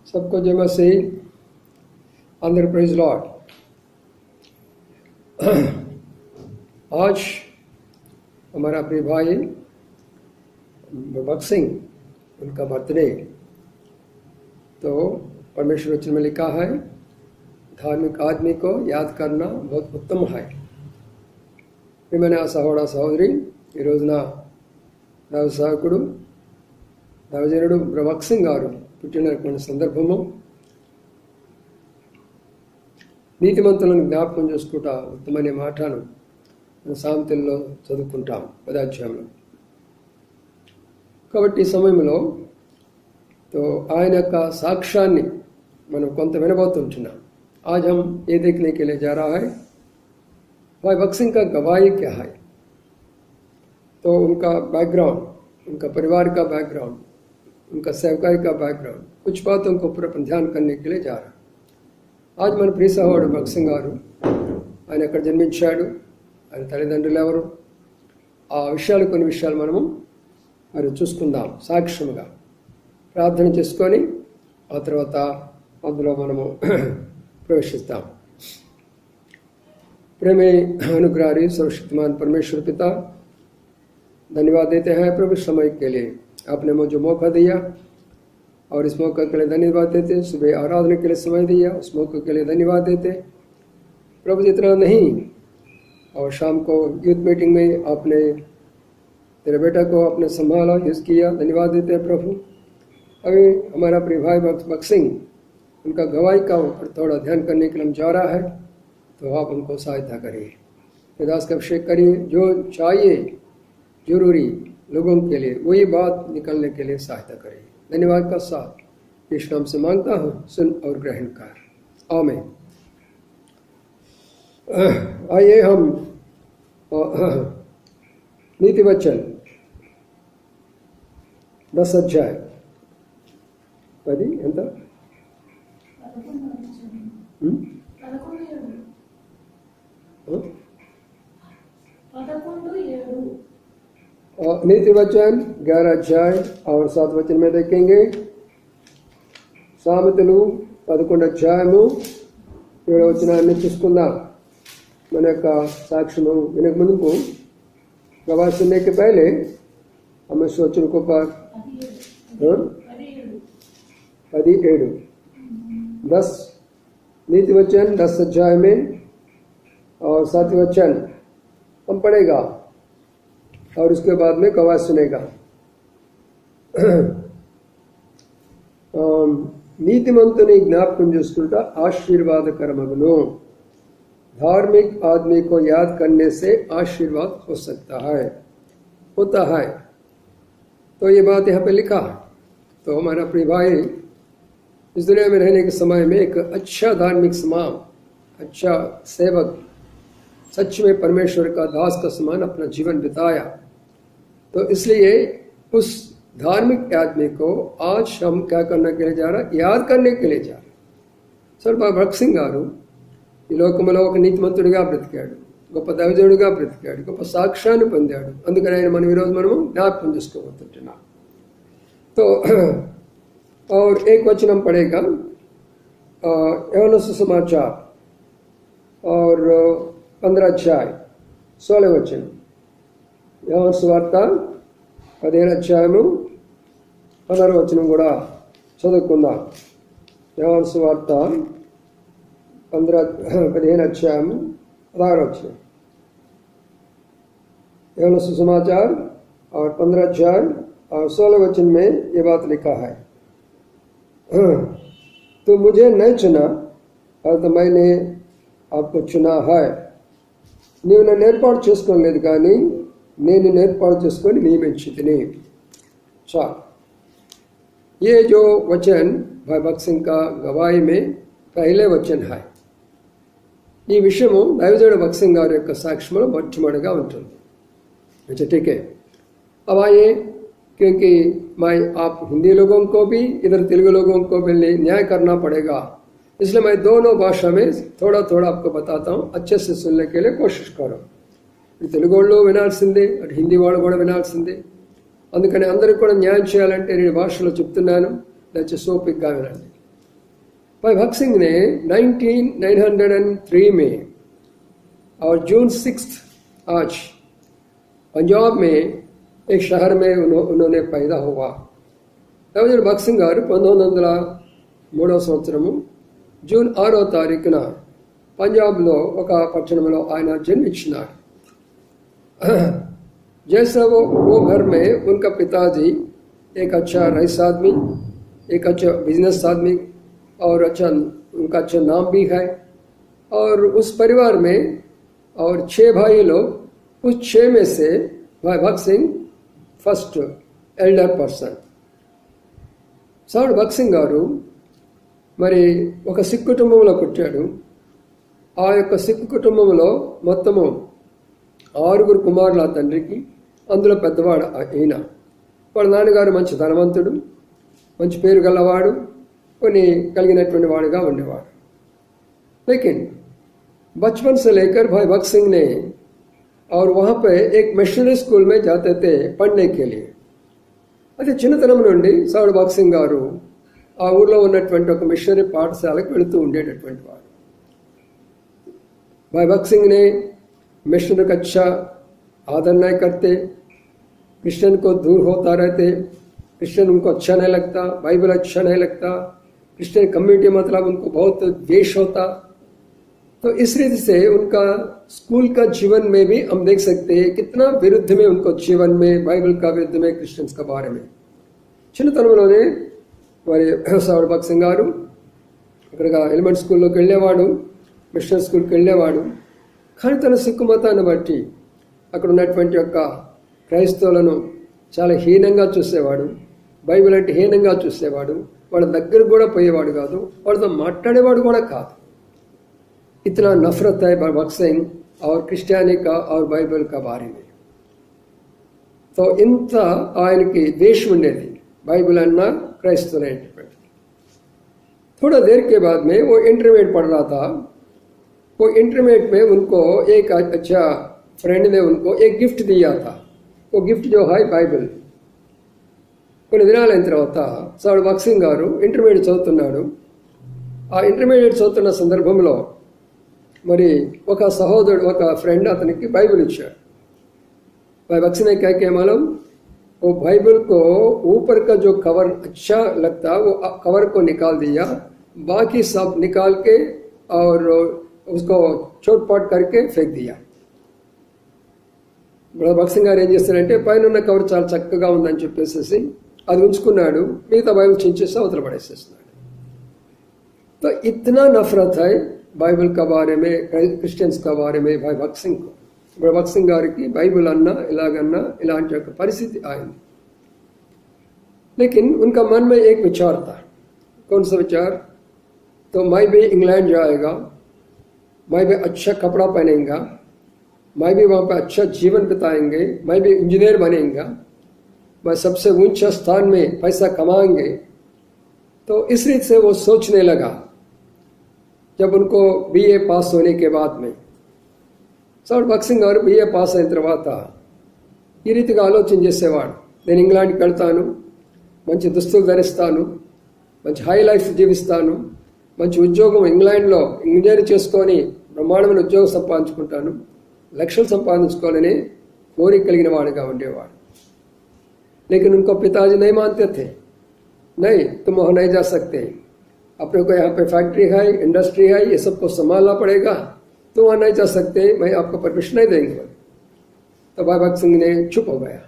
सबको जय मसीह। अंदर प्रेज लॉर्ड। आज हमारा प्रिय भाई भगत सिंह, उनका बर्थडे। तो परमेश्वर वचन में लिखा है, धार्मिक आदमी को याद करना बहुत उत्तम है। ప్రియమైన సహోదర సహోదరి, ఈ రోజున దైవసేవకుడు దైవజనుడు భగత్ సింగ్ గారు పుట్టినటువంటి సందర్భము. నీతిమంతులను జ్ఞాపకం చేసుకుంటా ఉత్తమనే మాటను సామెతల్లో చదువుకుంటాం 10వ అధ్యాయంలో. కాబట్టి ఈ సమయంలో ఆయన యొక్క సాక్ష్యాన్ని మనం కొంత వినబోతుంటున్నాం. आज हम ये देखने के लिए जा रहा है भाई भगत सिंह का गवाही क्या है, तो उनका बैकग्राउंड, उनका परिवार का बैकग्राउंड, उनका सेवकाई का बैकग्राउंड, कुछ बातों को पूरा ध्यान करने के लिए जा रहा है. आज మన ప్రియ సహోదరుడు భగత్ సింగ్ గారు, ఆయన ఎక్కడ జన్మించాడు, ఆయన తల్లిదండ్రులు ఎవరు, ఆ విషయాలు కొన్ని విషయాలు మనము మరి చూసుకుందాం సాక్ష్యముగా. ప్రార్థన చేసుకొని ఆ తర్వాత అందులో మనము प्रवेशिस्ताम. प्रेमी अनुग्रही सर्वशक्तिमान परमेश्वर पिता, धन्यवाद देते हैं प्रभु समय के लिए, आपने मुझे मौका दिया और इस मौके के लिए धन्यवाद देते. सुबह आराधना के लिए समय दिया, उस मौके के लिए धन्यवाद देते प्रभु. जितना नहीं और शाम को यूथ मीटिंग में आपने तेरे बेटा को आपने संभाला, यूज किया, धन्यवाद देते हैं प्रभु. अभी हमारा प्रिय भाई भगत सिंह, उनका गवाही का ऊपर थोड़ा ध्यान करने के लिए हम जा रहा है, तो आप उनको सहायता करिए, दास का अभिषेक करिए. जो चाहिए जरूरी लोगों के लिए वही बात निकलने के लिए सहायता करिए. धन्यवाद का साथ इस नाम से मांगता हूँ, सुन और ग्रहण कर, आमीन. आइए हम नीति वचन 10 अध्याय 10 ఎంత नीति वचन 11 अध्याय और 7 वचन में देखेंगे. సామెతలు 11 అధ్యాయము 7వ వచనాన్ని చూసుకుందాం. మన యొక్క సాక్ష్యము వినక ముందుకు गवाही सुनने के पहले हमें सोचन को पर 10 नीति वचन 10 अध्याय में और 7 वचन हम पढ़ेगा और उसके बाद में गवाही सुनेगा. నీతిమంతుని జ్ఞాపకం చేసుకుంటా ఆశీర్వాదకరమగును. धार्मिक आदमी को याद करने से आशीर्वाद हो सकता है, होता है. तो ये बात यहाँ पे लिखा है. तो हमारा प्रिय भाई इस दुनिया में रहने के समय में एक अच्छा धार्मिक समाज, अच्छा सेवक, सच में परमेश्वर का दास का समान अपना जीवन बिताया. तो इसलिए उस धार्मिक आदमी को आज हम क्या करने के लिए जा रहा, याद करने के लिए जा रहा. सर భగత్ సింగ్ గారు ఈ లోకంలో ఒక నీతిమంతుడిగా బ్రతికాడు, గొప్ప దైవజనుడిగా బ్రతికాడు, గొప్ప సాక్ష్యాన్ని పొందాడు. అందుకని ఆయన మనం ఈరోజు మనము జ్ఞాపకం చేసుకోబోతుంటున్నాం. तो और एक वचन हम पढ़ेगा यूहन्ना सुसमाचार और 15 अध्याय 16 वचन. యోహాను సువార్త 15 అధ్యాయము 16 వచనం కూడా చదువుకుందాం. యోహాను సువార్త 15 अध्याय 16 वचन. यूहन्ना सुसमाचार और 15 अध्याय और 16 वचन में ये बात लिखा है, तो मुझे नहीं चुना और तो मैंने आपको चुना है. నీవు నన్ను ఏర్పాటు చేసుకోలేదు కానీ నేను ఏర్పాటు చేసుకొని నియమించితిని. चार ये जो वचन भाई भगत सिंह का गवाही में पहले वचन है. ఈ విషయము దైవజనుడు భగత్ సింగ్ గారి యొక్క సాక్ష్యంలో మొట్టమొదటిగా ఉంటుంది. अच्छा ठीक है. अब आइए, क्योंकि मैं आप हिंदी लोगों को भी इधर तेलुगु लोगों को भी न्याय करना पड़ेगा, इसलिए मैं दोनों भाषा में थोड़ा थोड़ा आपको बताता हूँ. अच्छे से सुनने के लिए कोशिश करो. తెలుగు వాళ్ళు వినాల్సిందే, అటు హిందీ వాళ్ళు కూడా వినాల్సిందే. అందుకని అందరికి కూడా న్యాయం చేయాలంటే నేను భాషలో చెప్తున్నాను, దయచేసి ఓపికగా వినండి. भाई भगत सिंह ने 1903 में और जून 6 आज पंजाब में एक शहर में उन्होंने पैदा हुआ. భగత్ సింగ్ గారు 1903 సంవత్సరము జూన్ 6వ తారీఖున పంజాబ్లో ఒక పట్టణంలో ఆయన జన్మించినారు. जैसा वो घर में उनका पिताजी एक अच्छा रईस आदमी, एक अच्छा बिजनेस आदमी और उनका अच्छा नाम भी है. और उस परिवार में और 6 भाई लोग, उस 6 में से भाई Bhagat Singh first elder person. Sir Bhagat Singh గారు మరి ఒక సిక్ కుటుంబంలో పుట్టాడు. ఆ యొక్క సిక్ కుటుంబంలో మొత్తము 6 కుమారుల తండ్రికి, అందులో పెద్దవాడు ఈయన. వాళ్ళ నాన్నగారు మంచి ధనవంతుడు, మంచి పేరు గలవాడు, కొన్ని కలిగినటువంటి వాడుగా ఉండేవాడు. लेकिन बचपन से लेकर भाई भगत सिंह ने और वहाँ पे एक मिशनरी स्कूल में जाते थे पढ़ने के लिए. అయితే చిన్నతనం నుండి సార్ భగత్ సింగ్ గారు ఆ ఊర్లో ఉన్నటువంటి ఒక మిషనరీ పాఠశాలకు వెళుతూ ఉండేటటువంటి వాడు. भाई भगत सिंह ने मिशन का अच्छा आदर नहीं करते, क्रिश्चियन को दूर होता रहते, क्रिश्चियन उनको अच्छा नहीं लगता, बाइबल अच्छा नहीं लगता, क्रिश्चियन कम्युनिटी मतलब उनको बहुत द्वेष होता. तो इस रीति से उनका स्कूल का जीवन में भी हम देख सकते हैं कितना विरुद्ध में उनको जीवन में बाइबल का विरुद्ध में क्रिश्चियंस का बारे में. చిన్నతనంలోనే మరి సార్ భగత్ సింగ్ గారు అక్కడ ఎలిమెంట్ స్కూల్లోకి వెళ్ళేవాడు, మిషనరీ స్కూల్కి వెళ్ళేవాడు. కానీ తన సిక్కు మతాన్ని బట్టి అక్కడ ఉన్నటువంటి యొక్క క్రైస్తవులను చాలా హీనంగా చూసేవాడు, బైబిల్ అంటే హీనంగా చూసేవాడు. వాళ్ళ దగ్గరకు కూడా పోయేవాడు కాదు, వాళ్ళతో మాట్లాడేవాడు కూడా కాదు. इतना नफरत है भगत सिंह और क्रिश्चियानी का और बाइबल का बारे में. तो इंत ఆయనకి द्वेष ఉండేది बाइबल अन्ना क्राइस्तव. थोड़ा देर के बाद में वो इंटरमीडिएट पढ़ रहा था. वो इंटरमीडिएट में उनको एक अच्छा फ्रेंड ने उनको एक गिफ्ट दिया था. वो गिफ्ट जो है बाइबल. కొన్ని దినాలైన తర్వాత సార్ భగత్ సింగ్ గారు ఇంటర్మీడియట్ చదువుతున్నాడు. ఆ ఇంటర్మీడియట్ చదువుతున్న సందర్భంలో మరి ఒక సహోదరుడు, ఒక ఫ్రెండ్ అతనికి బైబిల్ ఇచ్చాడు. भाई भगत सिंह ने क्या किया मालूम, वो बाइबल को ऊपर का जो कवर अच्छा लगता वो कवर को निकाल दिया, बाकी सब निकाल के और उसको चोटपाट करके फेंक दिया. భగత్ సింగ్ గారు ఏం చేస్తారంటే పైన ఉన్న కవర్ చాలా చక్కగా ఉందని చెప్పేసి అది ఉంచుకున్నాడు, మిగతా బైబిల్ చించేసి అవతల పడేసేస్తున్నాడు. तो इतना नफरत है बाइबल का बारे में, क्रिश्चियंस का बारे में भाई भगत सिंह को. భగత్ సింగ్ గారికి బైబిల్ అన్నా ఇలాగన్నా ఇలాంటి ఒక పరిస్థితి आयी. लेकिन उनका मन में एक विचार था. कौन सा विचार? तो मैं भी इंग्लैंड जाएगा, मैं भी अच्छा कपड़ा पहनेगा, मैं भी वहाँ पे अच्छा जीवन बिताएंगे, मैं भी इंजीनियर बनेगा, मैं सबसे ऊंचा स्थान में पैसा कमाएंगे. तो इस रीत से वो सोचने लगा. जब उनको BA पास होने के बाद में సార్ భగత్ సింగ్ గారు BA పాస్ అయిన తర్వాత ఈ రీతిగా ఆలోచన చేసేవాడు. నేను ఇంగ్లాండ్కి వెళ్తాను, మంచి దుస్తులు ధరిస్తాను, మంచి హై లైఫ్ జీవిస్తాను, మంచి ఉద్యోగం ఇంగ్లాండ్లో ఇంజనీర్ చేసుకొని బ్రహ్మాండమైన ఉద్యోగం సంపాదించుకుంటాను, లక్షలు సంపాదించుకోవాలని కోరిక కలిగిన వాడిగా ఉండేవాడు. लेकिन उनको पिताजी नहीं मानते थे. नहीं, तुम वहाँ नहीं जा सकते, अपने को यहाँ पे फैक्ट्री है, इंडस्ट्री है, ये सबको संभालना पड़ेगा, तो वहाँ नहीं जा सकते, मैं आपको परमिशन नहीं देंगे. तो भाई भगत सिंह ने चुप हो गया.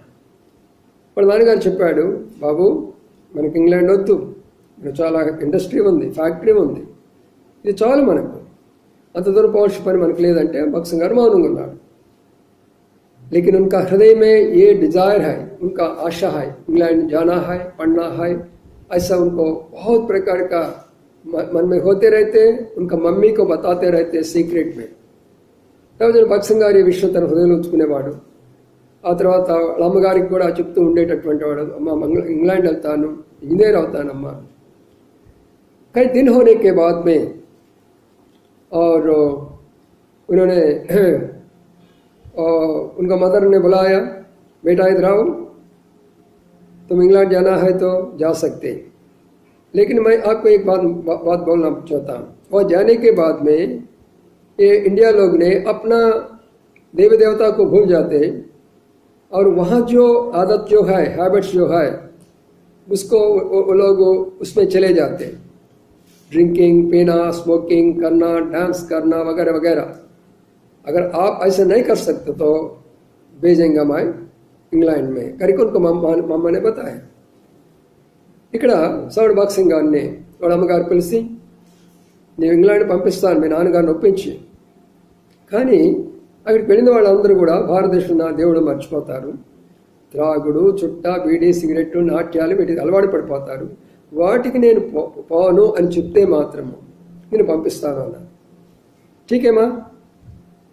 पर నాన్నగారు చెప్పాడు, బాబు మనకి ఇంగ్లాండ్ వద్దు, మనకు చాలా ఇండస్ట్రీ ఉంది, ఫ్యాక్టరీ ఉంది, ఇది చాలు మనకు, అంత దూరం పోవాల్సిన పని మనకు లేదంటే భగత్ సింగ్ గారు మౌనంగా ఉన్నాడు. लेकिन उनका हृदय में ये डिजायर है, उनका आशा है, इंग्लैंड जाना है, पढ़ना है, ऐसा उनको बहुत प्रकार का मन में होते रहते. उनका मम्मी को बताते रहते सीक्रेट में. तब భగత్ సింగ్ గారు ఈ విషయం తన హృదయంలో ఉంచుకునేవాడు. ఆ తర్వాత వాళ్ళ అమ్మగారికి కూడా చెప్తూ ఉండేటటువంటి వాడు, అమ్మ ఇంగ్లాండ్ వెళ్తాను, ఇంజనీర్ అవుతానమ్మా. कई दिन होने के बाद में और उन्होंने उनका मदर ने बुलाया, बेटा इधर आओ, तुम इंग्लैंड जाना है तो जा सकते. लेकिन मैं आपको एक बात बोलना चाहता हूँ। वह जाने के बाद में ये इंडिया लोग ने अपना देवी देवता को भूल जाते और वहाँ जो आदत जो है, हैबिट्स जो है, उसको वो लोग उसमें चले जाते। ड्रिंकिंग, पीना, स्मोकिंग करना, डांस करना वगैरह वगैरह। अगर आप ऐसे नहीं कर सकते तो भेजेंगे मैं इंग्लैंड में करके उनको मामा ने बताया। ఇక్కడ సౌండ్ బాక్సింగ్ గారిని వాళ్ళ అమ్మగారు పిలిచి నేను ఇంగ్లాండ్ పంపిస్తాను మీ నాన్నగారిని ఒప్పించి. కానీ అక్కడికి వెళ్ళిన వాళ్ళందరూ కూడా భారతదేశంలో దేవుడు మర్చిపోతారు. త్రాగుడు, చుట్ట, బీడీ, సిగరెట్, నాట్యాలు వీటికి అలవాటు పడిపోతారు. వాటికి నేను పోను అని చెప్తే మాత్రము నేను పంపిస్తాను అన్నాను. ठीक है माँ,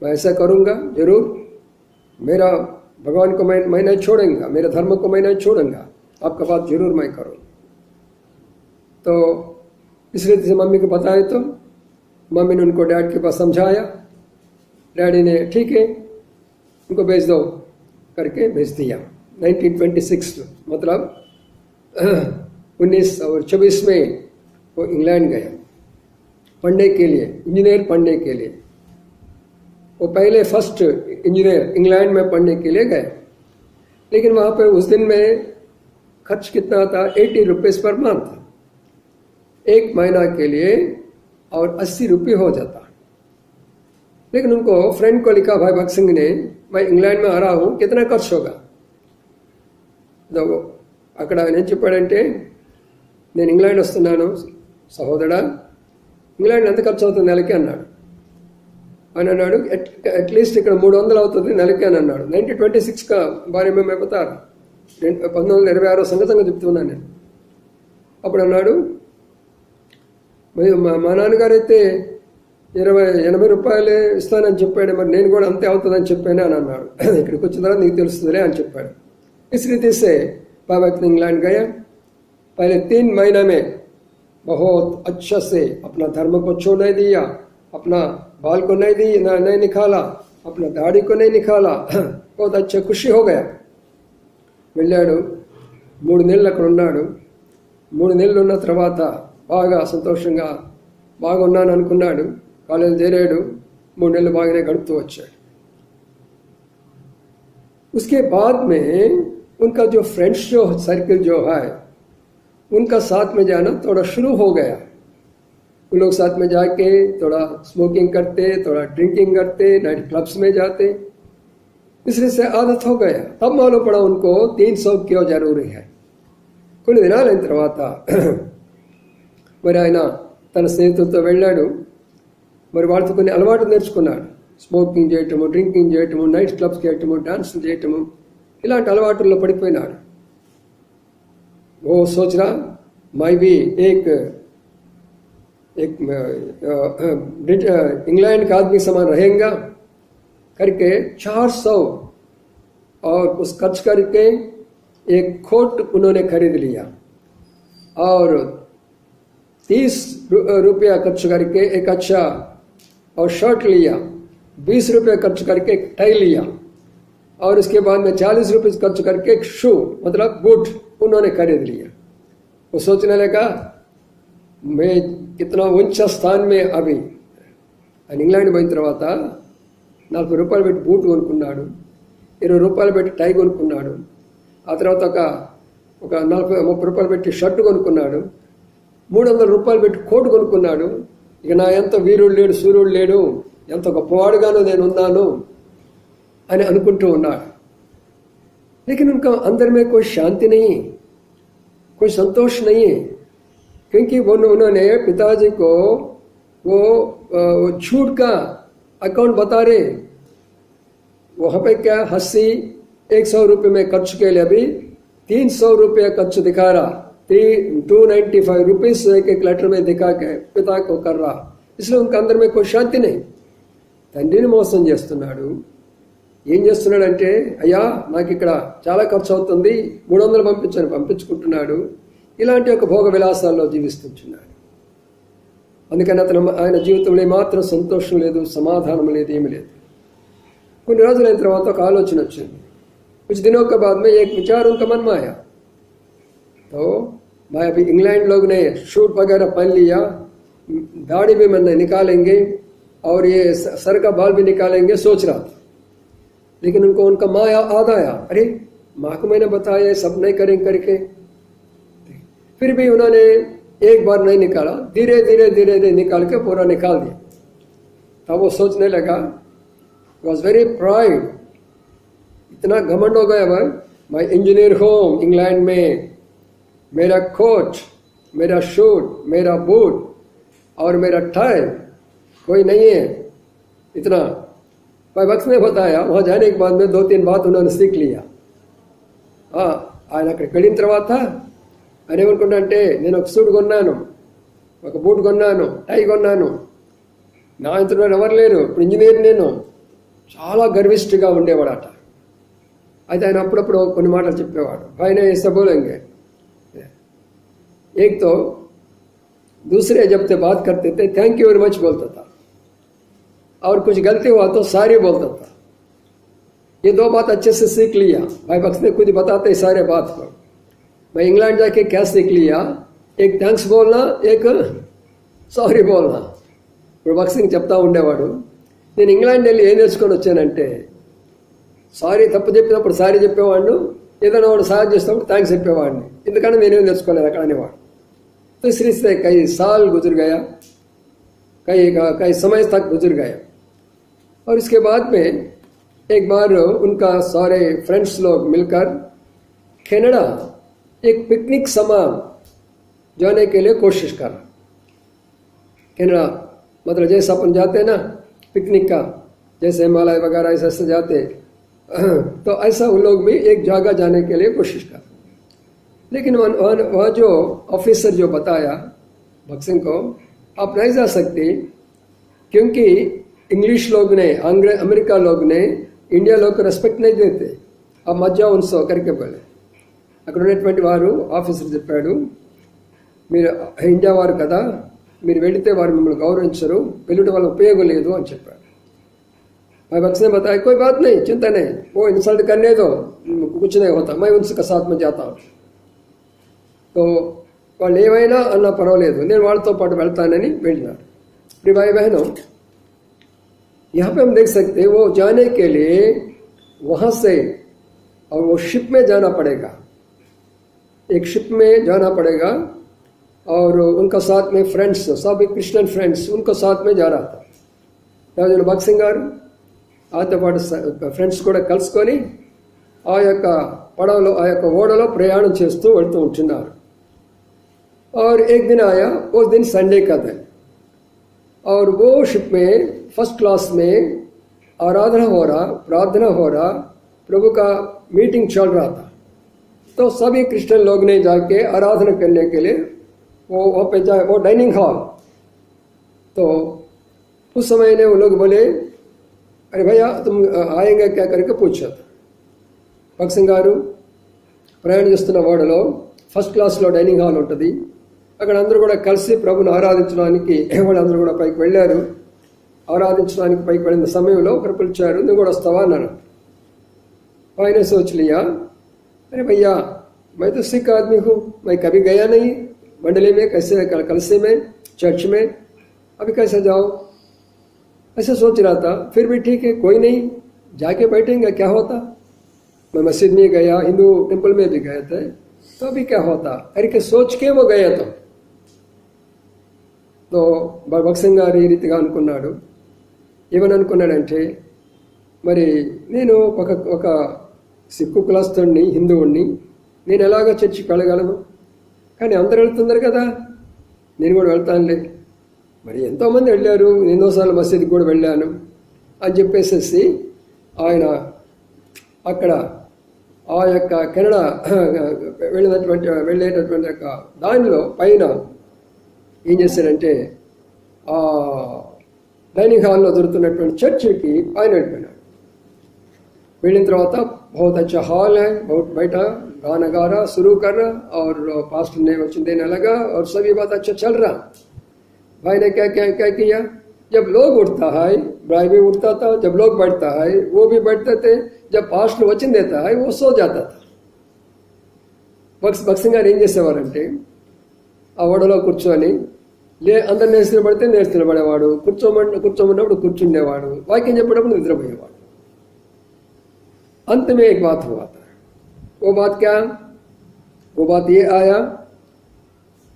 मैं ऐसा करूँगा जरूर. मेरा भगवान को मैं नहीं छोड़ूंगा, मेरे धर्म को मैं नहीं छोड़ूंगा, आपका बात जरूर मैं करूँ. तो इस रीति से मम्मी को बताया तो मम्मी ने उनको डैड के पास समझाया. डैडी ने ठीक है उनको भेज दो करके भेज दिया. 1926 मतलब 1924 में वो इंग्लैंड गया पढ़ने के लिए, इंजीनियर पढ़ने के लिए. वो पहले फर्स्ट इंजीनियर इंग्लैंड में पढ़ने के लिए गए. लेकिन वहाँ पे उस दिन में खर्च कितना था, 80 रुपीज़ पर मंथ, एक महीना के लिए, और 80 रुपये हो जाता. लेकिन उनको फ्रेंड को लिखा, भाई भगत सिंह ने, मैं इंग्लैंड में आ रहा हूँ, कितना खर्च होगा. तो అక్కడ ఏం చెప్పాడంటే, నేను ఇంగ్లాండ్ వస్తున్నాను సహోదరా, ఇంగ్లాండ్ ఎంత ఖర్చు అవుతుంది నెలకి అన్నాడు. అని అన్నాడు అట్లీస్ట్ ఇక్కడ 300 అవుతుంది నెలకి అని అన్నాడు. 1926 का बारे में मैं बता रहा, 1926 సంగతంగా చెప్తున్నాను నేను. అప్పుడు అన్నాడు, మా నాన్నగారు అయితే 80 రూపాయలే ఇస్తానని చెప్పాడు, మరి నేను కూడా అంతే అవుతుందని చెప్పాను అని అన్నాడు. ఇక్కడికి వచ్చిన తర్వాత నీకు తెలుస్తుందిలే అని చెప్పాడు. इस रीति से बाबा इंग्लैंड गया. पहले 3 महीने में बहुत अच्छा से अपना धर्म को छोड़ नहीं दिया, अपना बाल को नहीं निकाला, अपना दाढ़ी को नहीं निकाला. बहुत अच्छा खुशी हो गया. వెళ్ళాడు 3 నెలలు అక్కడ ఉన్నాడు. 3 నెలలు ఉన్న తర్వాత బాగా సంతోషంగా బాగున్నాను అనుకున్నాడు. కాలేజీ చేరాడు. 3 నెలలు బాగానే గడుపుతూ వచ్చాడు. उसके बाद में उनका जो फ्रेंड्स जो सर्किल जो है उनका साथ में जाना थोड़ा शुरू हो गया. उन लोग साथ में जाके थोड़ा स्मोकिंग करते, थोड़ा ड्रिंकिंग करते, नाइट क्लब्स में जाते. इसलिए से आदत हो गया. तब मालूम पड़ा उनको 300 क्यों जरूरी है. కొన్ని దినాలైన తర్వాత మరి ఆయన తన స్నేహితులతో వెళ్ళాడు. మరి వాళ్ళతో కొన్ని అలవాటు నేర్చుకున్నాడు. స్మోకింగ్ చేయటము, డ్రింకింగ్ చేయటము, నైట్ క్లబ్స్ చేయటము, డాన్సులు చేయటము, ఇలాంటి అలవాటుల్లో పడిపోయినాడు. वो सोच रहा मैं भी एक इंग्लैंड का आदमी समान रहेगा करके 400 और उस खर्च करके एक कोट उन्होंने खरीद लिया और 30 रुपया खर्च करके एक अच्छा और शर्ट लिया. 20 रुपये खर्च करके एक टाई लिया और उसके बाद में 40 रुपये खर्च करके एक शू मतलब बूट उन्होंने खरीद लिया. वो सोचने लगा मैं कितना ऊंचा स्थान में अभी. ఇంగ్లాండ్ పోయిన తర్వాత 40 రూపాయలు పెట్టి బూట్ కొనుక్కున్నాడు, 20 రూపాయలు పెట్టి టై కొనుక్కున్నాడు, ఆ తర్వాత ఒక 40-30 రూపాయలు పెట్టి షర్ట్ కొనుక్కున్నాడు, 300 రూపాయలు పెట్టి కోట్ కొనుక్కున్నాడు. ఇక నా ఎంత వీరుడు లేడు, సూర్యుడు లేడు, ఎంత గొప్పవాడుగానో నేను ఉన్నాను అని అనుకుంటూ ఉన్నాడు. लेकिन उनका अंदर में कोई शांति नहीं, कोई संतोष नहीं है, क्योंकि उन्होंने पिताजी को वो झूठ का अकाउंट बता रहे. वहाँ पे क्या 100 रुपये में खर्च के लिए अभी 300 रुपये खर्च दिखा रहा, 295 रुपीज एक लेटर में दिखा के पिता को कर रहा. इसलिए उनका अंदर में कोई शांति नहीं. తండ్రిని మోసం చేస్తున్నాడు. ఏం చేస్తున్నాడంటే, అయ్యా నాకు ఇక్కడ చాలా ఖర్చు అవుతుంది, 300 పంపించుకుంటున్నాడు. ఇలాంటి ఒక భోగ విలాసాల్లో జీవిస్తున్నాడు. అందుకని ఆయన జీవితంలో మాత్రం సంతోషం లేదు, సమాధానం లేదు, ఏమీ లేదు. కొన్ని రోజులైన తర్వాత ఒక ఆలోచన వచ్చింది. कुछ दिनों के बाद में एक विचार उनका मन में आया. तो भाई अभी इंग्लैंड लोग ने शूट वगैरह पहन लिया, दाढ़ी भी मैंने निकालेंगे और ये सर का बाल भी निकालेंगे सोच रहा था, लेकिन उनको उनका माँ याद आया, अरे माँ को मैंने बताया सब नहीं करेंगे करके। फिर भी उन्होंने एक बार नहीं निकाला, धीरे धीरे धीरे धीरे निकाल के पूरा निकाल दिया। तब वो सोचने लगा, वॉज वेरी प्राइड, इतना घमंड हो गया भाई, मैं इंजीनियर हूँ इंग्लैंड में, मेरा कोट, मेरा शूट, मेरा बूट और मेरा टाई कोई नहीं है इतना। भाई बक्स ने बताया, वहाँ जाने के बाद में 2-3 बात उन्होंने सीख लिया. ఆయన అక్కడికి వెళ్ళిన తర్వాత ఆయన ఏమనుకుంటా నేను ఒక సూట్ కొన్నాను, ఒక బూట్ కొన్నాను, టై కొన్నాను, నా ఇంట్లో ఎవరు లేరు, ఇప్పుడు ఇంజనీర్ నేను, చాలా గర్విష్ఠగా ఉండేవాడట. అయితే ఆయన అప్పుడప్పుడు కొన్ని మాటలు చెప్పేవాడు. ఆయన ऐसा बोलेंगे, एक तो दूसरे जब से बात करते थे थैंक यू वेरी मच बोलता था, और कुछ गलती हुआ तो सारी बोलता था. ये 2 बात अच्छे से सीख लिया. भाई बख्श ने खुद बताते सारे बात को. मैं इंग्लैंड जाके क्या सीख लिया, एक థ్యాంక్స్ बोलना, एक సారీ बोलना. ఇప్పుడు బక్సింగ్ చెప్తా ఉండేవాడు, నేను ఇంగ్లాండ్ వెళ్ళి ఏం నేర్చుకొని వచ్చానంటే సారీ తప్పు చెప్పినప్పుడు సారీ చెప్పేవాడిని, ఏదైనా వాడు సహాయం చేసినప్పుడు థ్యాంక్స్ చెప్పేవాడిని, ఎందుకంటే నేనేం నేర్చుకోలేదు అక్కడ అనేవాడు. तो इस रिश्ते कई साल गुजर गया, कई समय तक गुजर गया. और इसके बाद में एक बार उनका सारे फ्रेंड्स लोग मिलकर कनाडा एक पिकनिक समान जाने के लिए कोशिश कर. कनाडा मतलब जैसे अपन जाते हैं ना पिकनिक का, जैसे हिमालय वगैरह ऐसे जाते, तो ऐसा उन लोग भी एक जगह जाने के लिए कोशिश कर. लेकिन वहाँ जो ऑफिसर जो बताया बक्सिंग को, आप नहीं जा सकते क्योंकि इंग्लिश लोग ने, अमेरिका लोग ने ఇండియా లోకి రెస్పెక్ట్ नहीं देते, ఆ మధ్య ఉన్సో करके बोले. అక్కడ ఉన్నటువంటి వారు ఆఫీసర్ చెప్పాడు, మీరు ఇండియా వారు కదా, మీరు వెళితే వారు మిమ్మల్ని గౌరవించరు, వెళ్ళడం వల్ల ఉపయోగం లేదు అని చెప్పాడు. भाई बक्स ने बताया कोई बात नहीं, चिंता नहीं, वो इंसल्ट करने दो, कुछ नहीं होता, मैं उनके साथ में जाता हूँ. तो వాళ్ళు ఏమైనా అన్నా పర్వాలేదు, నేను వాళ్ళతో పాటు వెళ్తానని వెళ్ళినాడు. प्रिय भाई बहनों, यहाँ पे हम देख सकते हैं वो जाने के लिए वहाँ से, और वो शिप में जाना पड़ेगा, एक शिप में जाना पड़ेगा, और उनका साथ में फ्रेंड्स, सब क्रिश्चियन फ्रेंड्स उनको साथ में जा रहा था. రాజుల బక్సింగ్ గారు ఆతో పాటు ఫ్రెండ్స్ కూడా కలుసుకొని ఆ యొక్క పడవలో, ఆ యొక్క ఓడలో ప్రయాణం చేస్తూ వెళ్తూ ఉంటున్నారు. और एक दिन आया, उस दिन संडे का दिन, और वो शिप में फर्स्ट क्लास में आराधना हो रहा, प्रार्थना हो रहा, प्रभु का मीटिंग चल रहा था. तो सभी क्रिश्चियन लोग ने जाके आराधना करने के लिए वो वहाँ पे जाए, वो डाइनिंग हॉल. तो उस समय ने वो लोग बोले, अरे भैया तुम आएंगे क्या करके पूछा था. బక్సింగ్ గారు ప్రయాణం చేస్తున్న వాడలో ఫస్ట్ క్లాస్లో డైనింగ్ హాల్ ఉంటుంది, అక్కడ అందరూ కూడా కలిసి ప్రభుని ఆరాధించడానికి వాళ్ళందరూ కూడా పైకి వెళ్ళారు. ఆరాధించడానికి పైకి వెళ్ళిన సమయంలో ఒకరు పిలిచారు, నువ్వు కూడా వస్తావా అన్నాను. ఆయన सोच लिया, अरे भैया मैं तो सिख आदमी हूँ, मैं कभी गया नहीं मंडली में, कैसे कलसे में, चर्च में, अभी कैसे जाओ, ऐसा सोच रहा था. फिर भी ठीक है, कोई नहीं, जाके बैठेंगे, क्या होता. मैं मस्जिद में गया, हिंदू टेम्पल में भी गए थे, तो अभी क्या होता, अरे के सोच के वो गया. तो బక్సింగ్ గారు ఈ రీతిగా అనుకున్నాడు. ఏమని అనుకున్నాడంటే, మరి నేను ఒక సిక్కు కులస్తుడిని, హిందువుడిని, నేను ఎలాగ చర్చికి వెళ్ళగలను, కానీ అందరూ వెళ్తున్నారు కదా, నేను కూడా వెళ్తానులే, మరి ఎంతోమంది వెళ్ళారు, ఎన్నోసార్లు మసీద్కి కూడా వెళ్ళాను అని చెప్పేసేసి ఆయన అక్కడ ఆ యొక్క కెనడా వెళ్ళేటటువంటి యొక్క దానిలో పైన ఏం చేశారంటే ఆ డైనింగ్ హాల్లో దొరుకుతున్నటువంటి చర్చికి ఆయన వెళ్ళిపోయినాడు. వెళ్ళిన తర్వాత बहुत अच्छा हॉल है, बहुत बैठा, गाना गा रहा, शुरू कर रहा, और पास्टर ने वचन देने लगा, और सभी बात अच्छा चल रहा. भाई ने क्या किया, जब लोग उठता है, भाई भी उठता था, जब लोग बैठता है वो भी बैठते थे, जब पास्टर वचन देता है वो सो जाता था. బక్సింగ్ గారు ఏం చేసేవారంటే ఆ ఓడలో కూర్చొని అందరు నేర్చి నిలబడితే నేర్చి నిలబడేవాడు, కూర్చోమన్నప్పుడు కూర్చుండేవాడు, వాక్యం చెప్పేటప్పుడు నిద్రపోయేవాడు. अंत में एक बात हुआ था. वो बात क्या? वो बात ये आया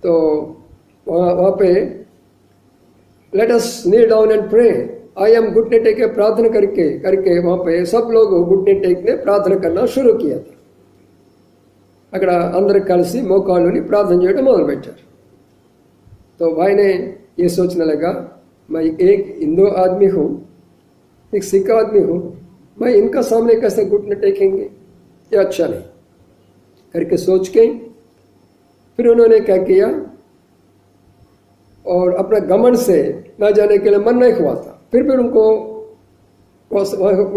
तो वहाँ पे let us kneel down and pray. I am घुटने टेक के प्रार्थना करके वहाँ पे सब लोग घुटने टेकने प्रार्थना करना शुरू किया था. అక్కడ అందరు కలిసి మోకాళ్ళుని ప్రార్థన చేయడం మొదలుపెట్టారు. तो भाई ने ये सोचने लगा, मैं एक हिंदू आदमी हूँ, एक सिख आदमी हूँ, मैं इनका सामने कैसे घुटने टेकेंगे, ये अच्छा नहीं करके सोच के फिर उन्होंने क्या किया, और अपना घमंड से ना जाने के लिए मन नहीं हुआ था. फिर उनको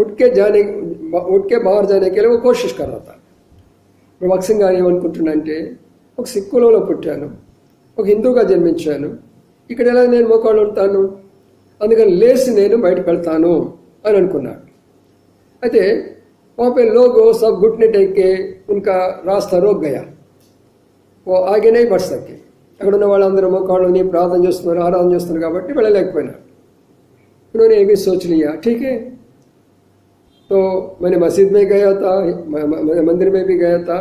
उठ के बाहर जाने के लिए वो कोशिश कर रहा था. ఇప్పుడు భక్సింగ్ గారు ఏమనుకుంటున్నానంటే, ఒక సిక్ కులంలో పుట్టాను, ఒక హిందూగా జన్మించాను, ఇక్కడ ఎలా నేను మోకాళ్ళు ఉంటాను, అందుకని లేచి నేను బయటకు వెళ్తాను అని అనుకున్నాడు. అయితే वहाँ पे लोग सब घुटने टेक के उनका रास्ता रोक गया, वो आगे नहीं बढ़ सके. అక్కడ ఉన్న వాళ్ళందరూ మోకాళ్ళని ప్రార్థన చేస్తున్నారు, ఆరాధన చేస్తున్నారు కాబట్టి వెళ్ళలేకపోయినారు. उन्होंने ये भी सोच लिया, ठीक है. तो मैंने मस्जिद में गया था, मंदिर में भी गया था,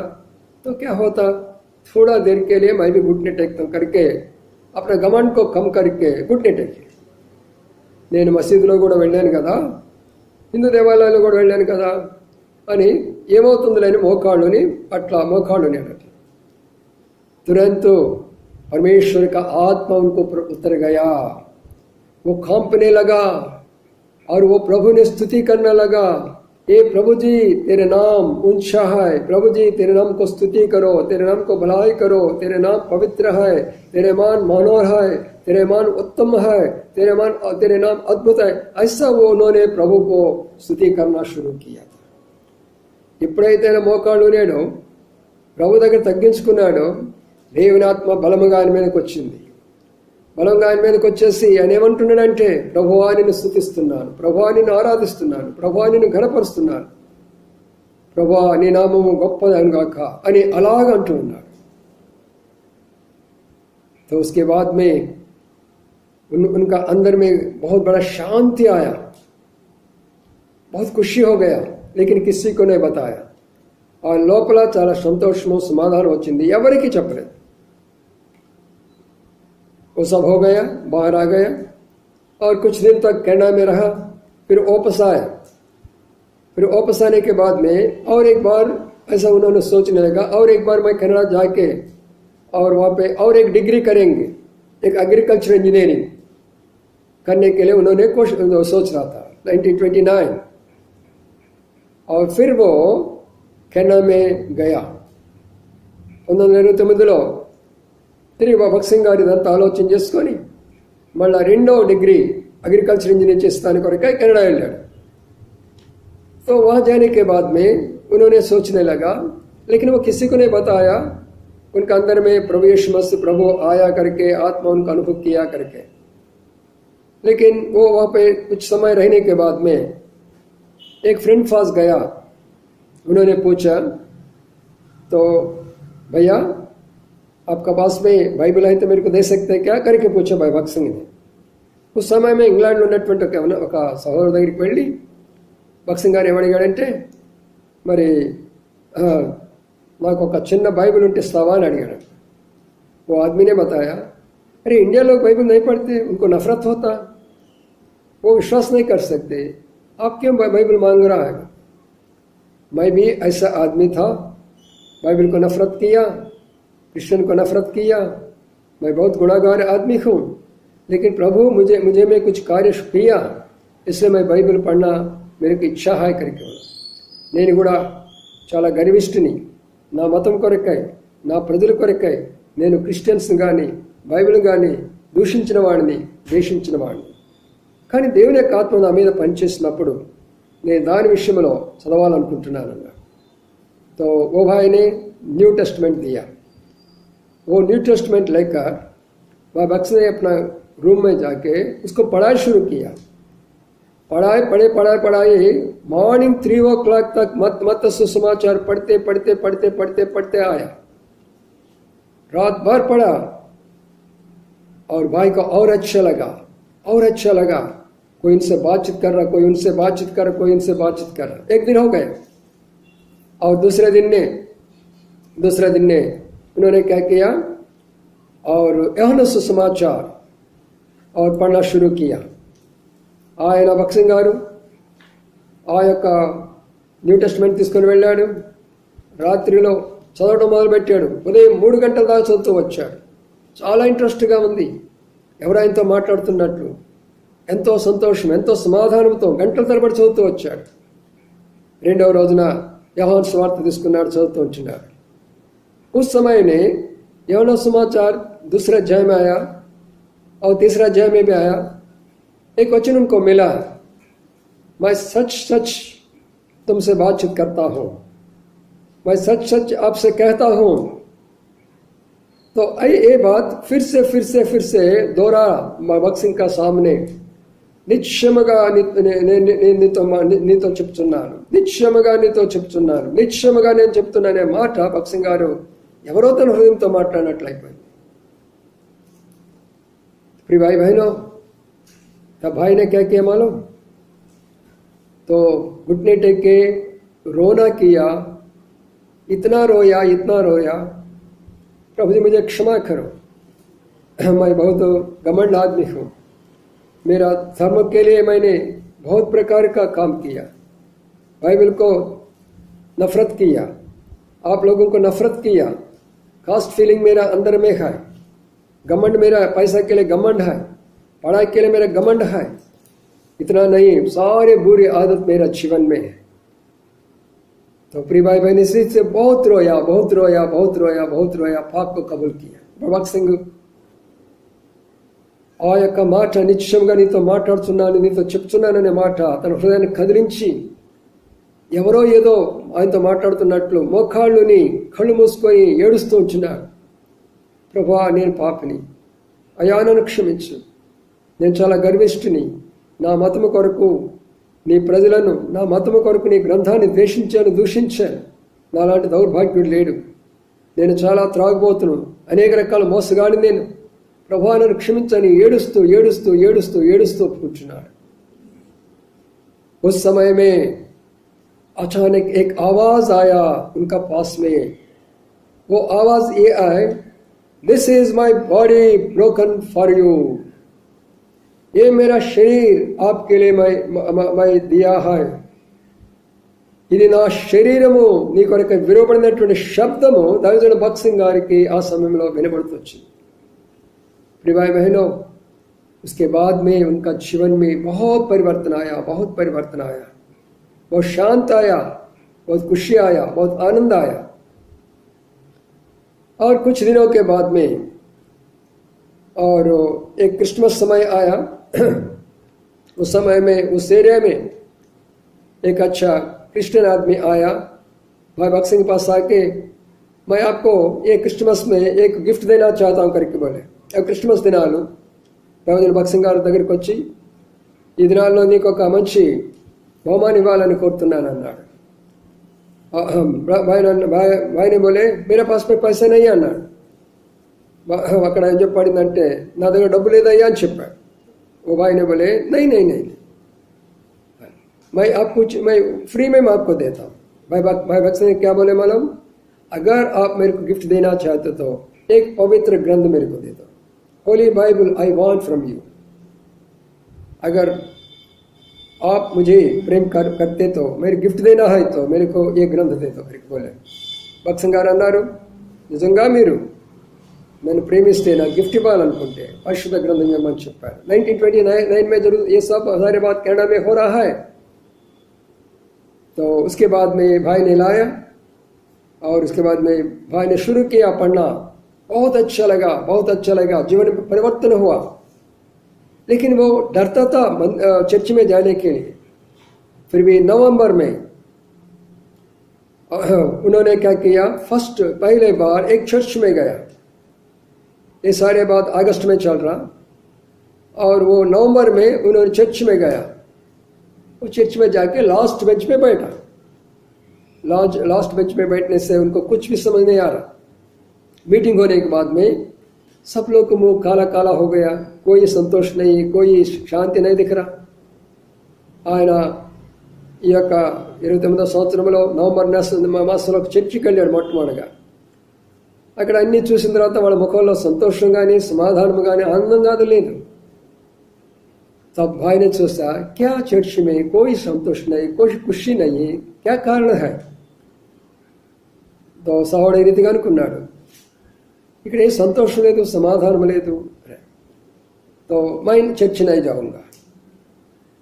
तो क्या होता, थोड़ा देर के लिए मैं भी घुटने टेकता करके अपने घमंड को कम करके घुटने टेके. నేను మసీదులో కూడా వెళ్ళాను కదా, హిందూ దేవాలయాల్లో కూడా వెళ్ళాను కదా అని ఏమవుతుందిలే అని మోకాళ్ళుని అన్నట్టు. तुरंत परमेश्वर का आत्मा उनको उतर गया, वो कांपने लगा और वो प्रभु ने स्तुति करने लगा, ये प्रभु जी तेरे नाम ऊंचा है, प्रभु जी तेरे नाम को स्तुति करो, तेरे नाम को भलाई करो, तेरे नाम पवित्र है, तेरे मान मनोहर है, तेरे मान उत्तम है, तेरे नाम अद्भुत है. ऐसा वो उन्होंने प्रभु को स्तुति करना शुरू किया. ఎప్పుడైతే మోకాళ్ళు నేడు ప్రభు దగ్గర తగ్గించుకున్నాడో దేవుని ఆత్మ బలముగా ఆయన మీదకి వచ్చింది. బలంగా ఆయన మీదకి వచ్చేసి ఆయన ఏమంటున్నాడంటే, ప్రభువా నిన్ను స్తుతిస్తున్నాను, ప్రభువా నిన్ను ఆరాధిస్తున్నాను, ప్రభువా నిన్ను ఘనపరుస్తున్నాను, ప్రభువా నీ నామము గొప్పదను గాక అని అలాగ అంటూ ఉన్నాడు. तो उसके बाद में उनका अंदर में बहुत बड़ा शांति आया, बहुत खुशी हो गया, लेकिन किसी को नहीं बताया. और లోపల చాలా సంతోషము సమాధానం వచ్చింది, ఎవరికి చెప్పలేదు. वो सब हो गया, बाहर आ गया और कुछ दिन तक कनाडा में रहा. फिर वापस आया. फिर वापस आने के बाद में और एक बार ऐसा उन्होंने सोचने लगा, और एक बार मैं कनाडा जाके और वहाँ पे और एक डिग्री करेंगे, एक एग्रीकल्चर इंजीनियरिंग करने के लिए उन्होंने सोच रहा था 1929. और फिर वो कनाडा में गया. 1929లో తిరిగి భక్సింగ్ గారు ఇదంతా ఆలోచన చేసుకొని మళ్ళీ 2వ డిగ్రీ अग्रीकल्चर इंजीनियर చేస్తాను కొరకై कनाडा వెళ్ళాడు. तो वहाँ जाने के बाद में उन्होंने सोचने लगा, लेकिन वो किसी को नहीं बताया. उनका अंदर में प्रभु यीशु मसीह प्रभु आया करके आत्मा उनका अनुभव किया करके. लेकिन वो वहाँ पे कुछ समय रहने के बाद में एक फ्रेंड पास गया. उन्होंने पूछा, तो भैया आपका पास में बाइबल है तो मेरे को दे सकते हैं क्या करके पूछा भाई भक्त सिंह ने. उस समय में ఇంగ్లాండ్లో ఉన్నటువంటి ఒక సహోదరు దగ్గరికి వెళ్ళి భక్త్ సింగ్ గారు ఏమడిగాడంటే, మరి నాకు ఒక చిన్న బైబిల్ ఉంటే ఇస్తావా అని అడిగాడు. वो आदमी ने बताया, अरे इंडिया लोग बाइबल नहीं पढ़ते, उनको नफरत होता, वो विश्वास नहीं कर सकते, आप क्यों बाइबल मांग रहा है. मैं भी ऐसा आदमी था, बाइबल को नफरत किया, क्रिश्चियन को नफरत किया, मैं बहुत गुनाहगार आदमी हूँ, लेकिन प्रभु मुझे में कुछ कार्य किया, इसलिए मैं बाइबल पढ़ना मेरे की इच्छा है करके. నేను కూడా చాలా గర్విష్ఠిని, నా మతం కొరకై నా ప్రజల కొరకై నేను క్రిస్టియన్స్ కానీ బైబిల్ కానీ దూషించిన వాడిని ద్వేషించిన వాడిని. కానీ దేవుని యొక్క ఆత్మ నా మీద పనిచేసినప్పుడు నేను దాని విషయంలో చదవాలనుకుంటున్నాను. तो वो भाई ने न्यू टेस्टमेंट दिया. वो न्यू टेस्टमेंट लेकर वह बक्स ने अपना रूम में जाके उसको पढ़ाई शुरू किया. पढ़ाई मॉर्निंग 3 o'clock तक मत सुसमाचार पढ़ते आया. रात भर पढ़ा और भाई को और अच्छा लगा। कोई इनसे बातचीत कर रहा, कोई उनसे बातचीत कर रहा, कोई इनसे बातचीत कर रहा। एक दिन हो गए और दूसरे दिन ने उन्होंने क्या किया और యోహాను సుసమాచాर और पढ़ना शुरू किया। ఆయన భక్సింగ్ గారు ఆ యొక్క న్యూ టెస్ట్మెంట్ తీసుకొని వెళ్ళాడు, రాత్రిలో చదవడం మొదలుపెట్టాడు, ఉదయం 3 గంటల దాకా చదువుతూ వచ్చాడు. చాలా ఇంట్రెస్ట్గా ఉంది, ఎవరైనాతో మాట్లాడుతున్నట్లు, ఎంతో సంతోషం, ఎంతో సమాధానంతో గంటల తరబడి చదువుతూ వచ్చాడు. రెండవ రోజున యోహాను సువార్త తీసుకున్నాడు, చదువుతూ వచ్చినాడు. उस समय ने యోహాను సుసమాచాर दूसरे अध्याय में आया और तीसरा अध्याय में भी आया। एक वचन उनको मिला, मैं सच सच तुमसे बातचीत करता हूं, मैं सच सच आपसे कहता हूं। तो ये बात फिर से दोहरा भगत सिंह का सामने। నిశ్చయముగా నీతో చెప్తున్నాను, నిశ్చయముగా నేను చెప్తున్నానే మాట భగత్ సింగ్ గారు ఎవరో తన హృదయంతో మాట్లాడినట్లయిపోయింది. प्रिय भाई बहनों, तब भाई ने क्या किया मालूम? तो घुटने टेक के रोना किया, इतना रोया, प्रभु जी मुझे क्षमा करो, मैं बहुत घमंड आदमी हूँ, मेरा धर्म के लिए मैंने बहुत प्रकार का काम किया, बाइबल को नफरत किया, आप लोगों को नफरत किया, कास्ट फीलिंग मेरा अंदर में है, घमंड मेरा पैसा के लिए घमंड है, पढ़ाई के लिए मेरा घमंड है, इतना नहीं, सारे बुरी आदत मेरा जीवन में है। तो प्रिय भाई बहन, इसी से बहुत रोया, पाप को कबूल किया। भगत सिंह ఆ యొక్క మాట నిశ్చయంగా నీతో మాట్లాడుతున్నాను, నీతో చెప్తున్నాననే మాట తన హృదయాన్ని కదిలించి ఎవరో ఏదో ఆయనతో మాట్లాడుతున్నట్లు మోకాళ్ళుని కళ్ళు మూసుకొని ఏడుస్తూ ఉంటున్నాడు. ప్రభువా, నేను పాపిని, అయ్యా నన్ను క్షమించు, నేను చాలా గర్విష్ఠుని, నా మతము కొరకు నీ ప్రజలను, నా మతము కొరకు నీ గ్రంథాన్ని దూషించాను, నాలాంటి దౌర్భాగ్యుడు లేడు, నేను చాలా త్రాగుబోతును, అనేక రకాల మోసగాడిని నేను, ప్రభువా నన్ను క్షమించని ఏడుస్తూ కూర్చున్నాడు. उस समय में अचानक एक आवाज आया उनका पास में, वो आवाज ये आए, this is my body broken for you, ये मेरा शरीर आपके लिए मैं दिया है, ఇది నా శరీరము నీ కొరకు విరవబడినటువంటి శబ్దము దైవజనుడు భగత్ సింగ్ గారికి ఆ సమయంలో వినబడుతొచ్చింది. प्रिय भाई बहनों, उसके बाद में उनका जीवन में बहुत परिवर्तन आया, बहुत शांत आया, बहुत खुशी आया, बहुत आनंद आया। और कुछ दिनों के बाद में और एक क्रिसमस समय आया। उस समय में उस एरिया में एक अच्छा क्रिश्चियन आदमी आया, भाई भगत सिंह के पास आके, मैं आपको ये क्रिसमस में एक गिफ्ट देना चाहता हूँ करके बोले। క్రిస్మస్ దినాలు దైవజనుడు భగత్ సింగ్ గారి దగ్గరికి వచ్చి, ఈ దినాల్లో నీకు ఒక మంచి బహుమానం ఇవ్వాలని కోరుతున్నాను అన్నాడు. భాయ్నే బోలే మేరే పాస్ మే పైసా నయ్యా అన్నాడు. అక్కడ ఏం చెప్పాడిందంటే, నా దగ్గర డబ్బు లేదయ్యా అని చెప్పాడు. ఓ భాయ్నే బోలే नहीं मैं आपको मैं फ्री में मैं आपको देता हूँ। भाई भगत सिंह क्या बोले मालूम? अगर आप मेरे को गिफ्ट देना चाहते तो एक पवित्र ग्रंथ मेरे को दे दो, Holi Bible I want from you. अगर आप मुझे प्रेम करते तो, मेरे गिफ्ट देना है तो मेरे को ये ग्रंथ दे दो करके बोले। భగత్ సింగ్ గారు అన్నారు, నిజంగా మీరు నన్ను ప్రేమిస్తే నా గిఫ్ట్ ఇవ్వాలనుకుంటే పరిశుద్ధ గ్రంథం ఇవ్వమని చెప్పారు। 1929 में जरूर ये सब हमारे बात कनाडा में हो रहा है। तो उसके बाद में भाई ने लाया और उसके बाद में भाई ने शुरू किया पढ़ना। बहुत अच्छा लगा, जीवन में परिवर्तन हुआ। लेकिन वो डरता था चर्च में जाने के लिए। फिर भी नवंबर में उन्होंने क्या किया, पहले बार एक चर्च में गया। ये सारे बात अगस्त में चल रहा, और वो नवंबर में उन्होंने चर्च में गया। वो चर्च में जाके लास्ट बेंच पे बैठा। लास्ट बेंच पे बैठने से उनको कुछ भी समझ नहीं आ रहा। मीटिंग होने के बाद में सब लोग को मुंह काला काला हो गया, कोई संतोष नहीं, कोई శాంతి नहीं दिख रहा. ఆయన ఈ యొక్క 29వ సంవత్సరంలో నవంబర్ మాసంలో చర్చికి వెళ్ళాడు మొట్టమొదటిగా. అక్కడ అన్ని చూసిన తర్వాత వాళ్ళ ముఖంలో సంతోషం కానీ సమాధానం కానీ ఆనందం కాదు లేదు. तब भाई ने सोचा क्या चर्च में कोई संतोष नहीं, कोई खुशी नहीं, क्या कारण है. तो సహోదరుడు ఈ రీతిగా అనుకున్నాడు, ఇక్కడ ఏ సంతోషం లేదు, సమాధానం లేదు. तो मैं चर्च नहीं जाऊंगा.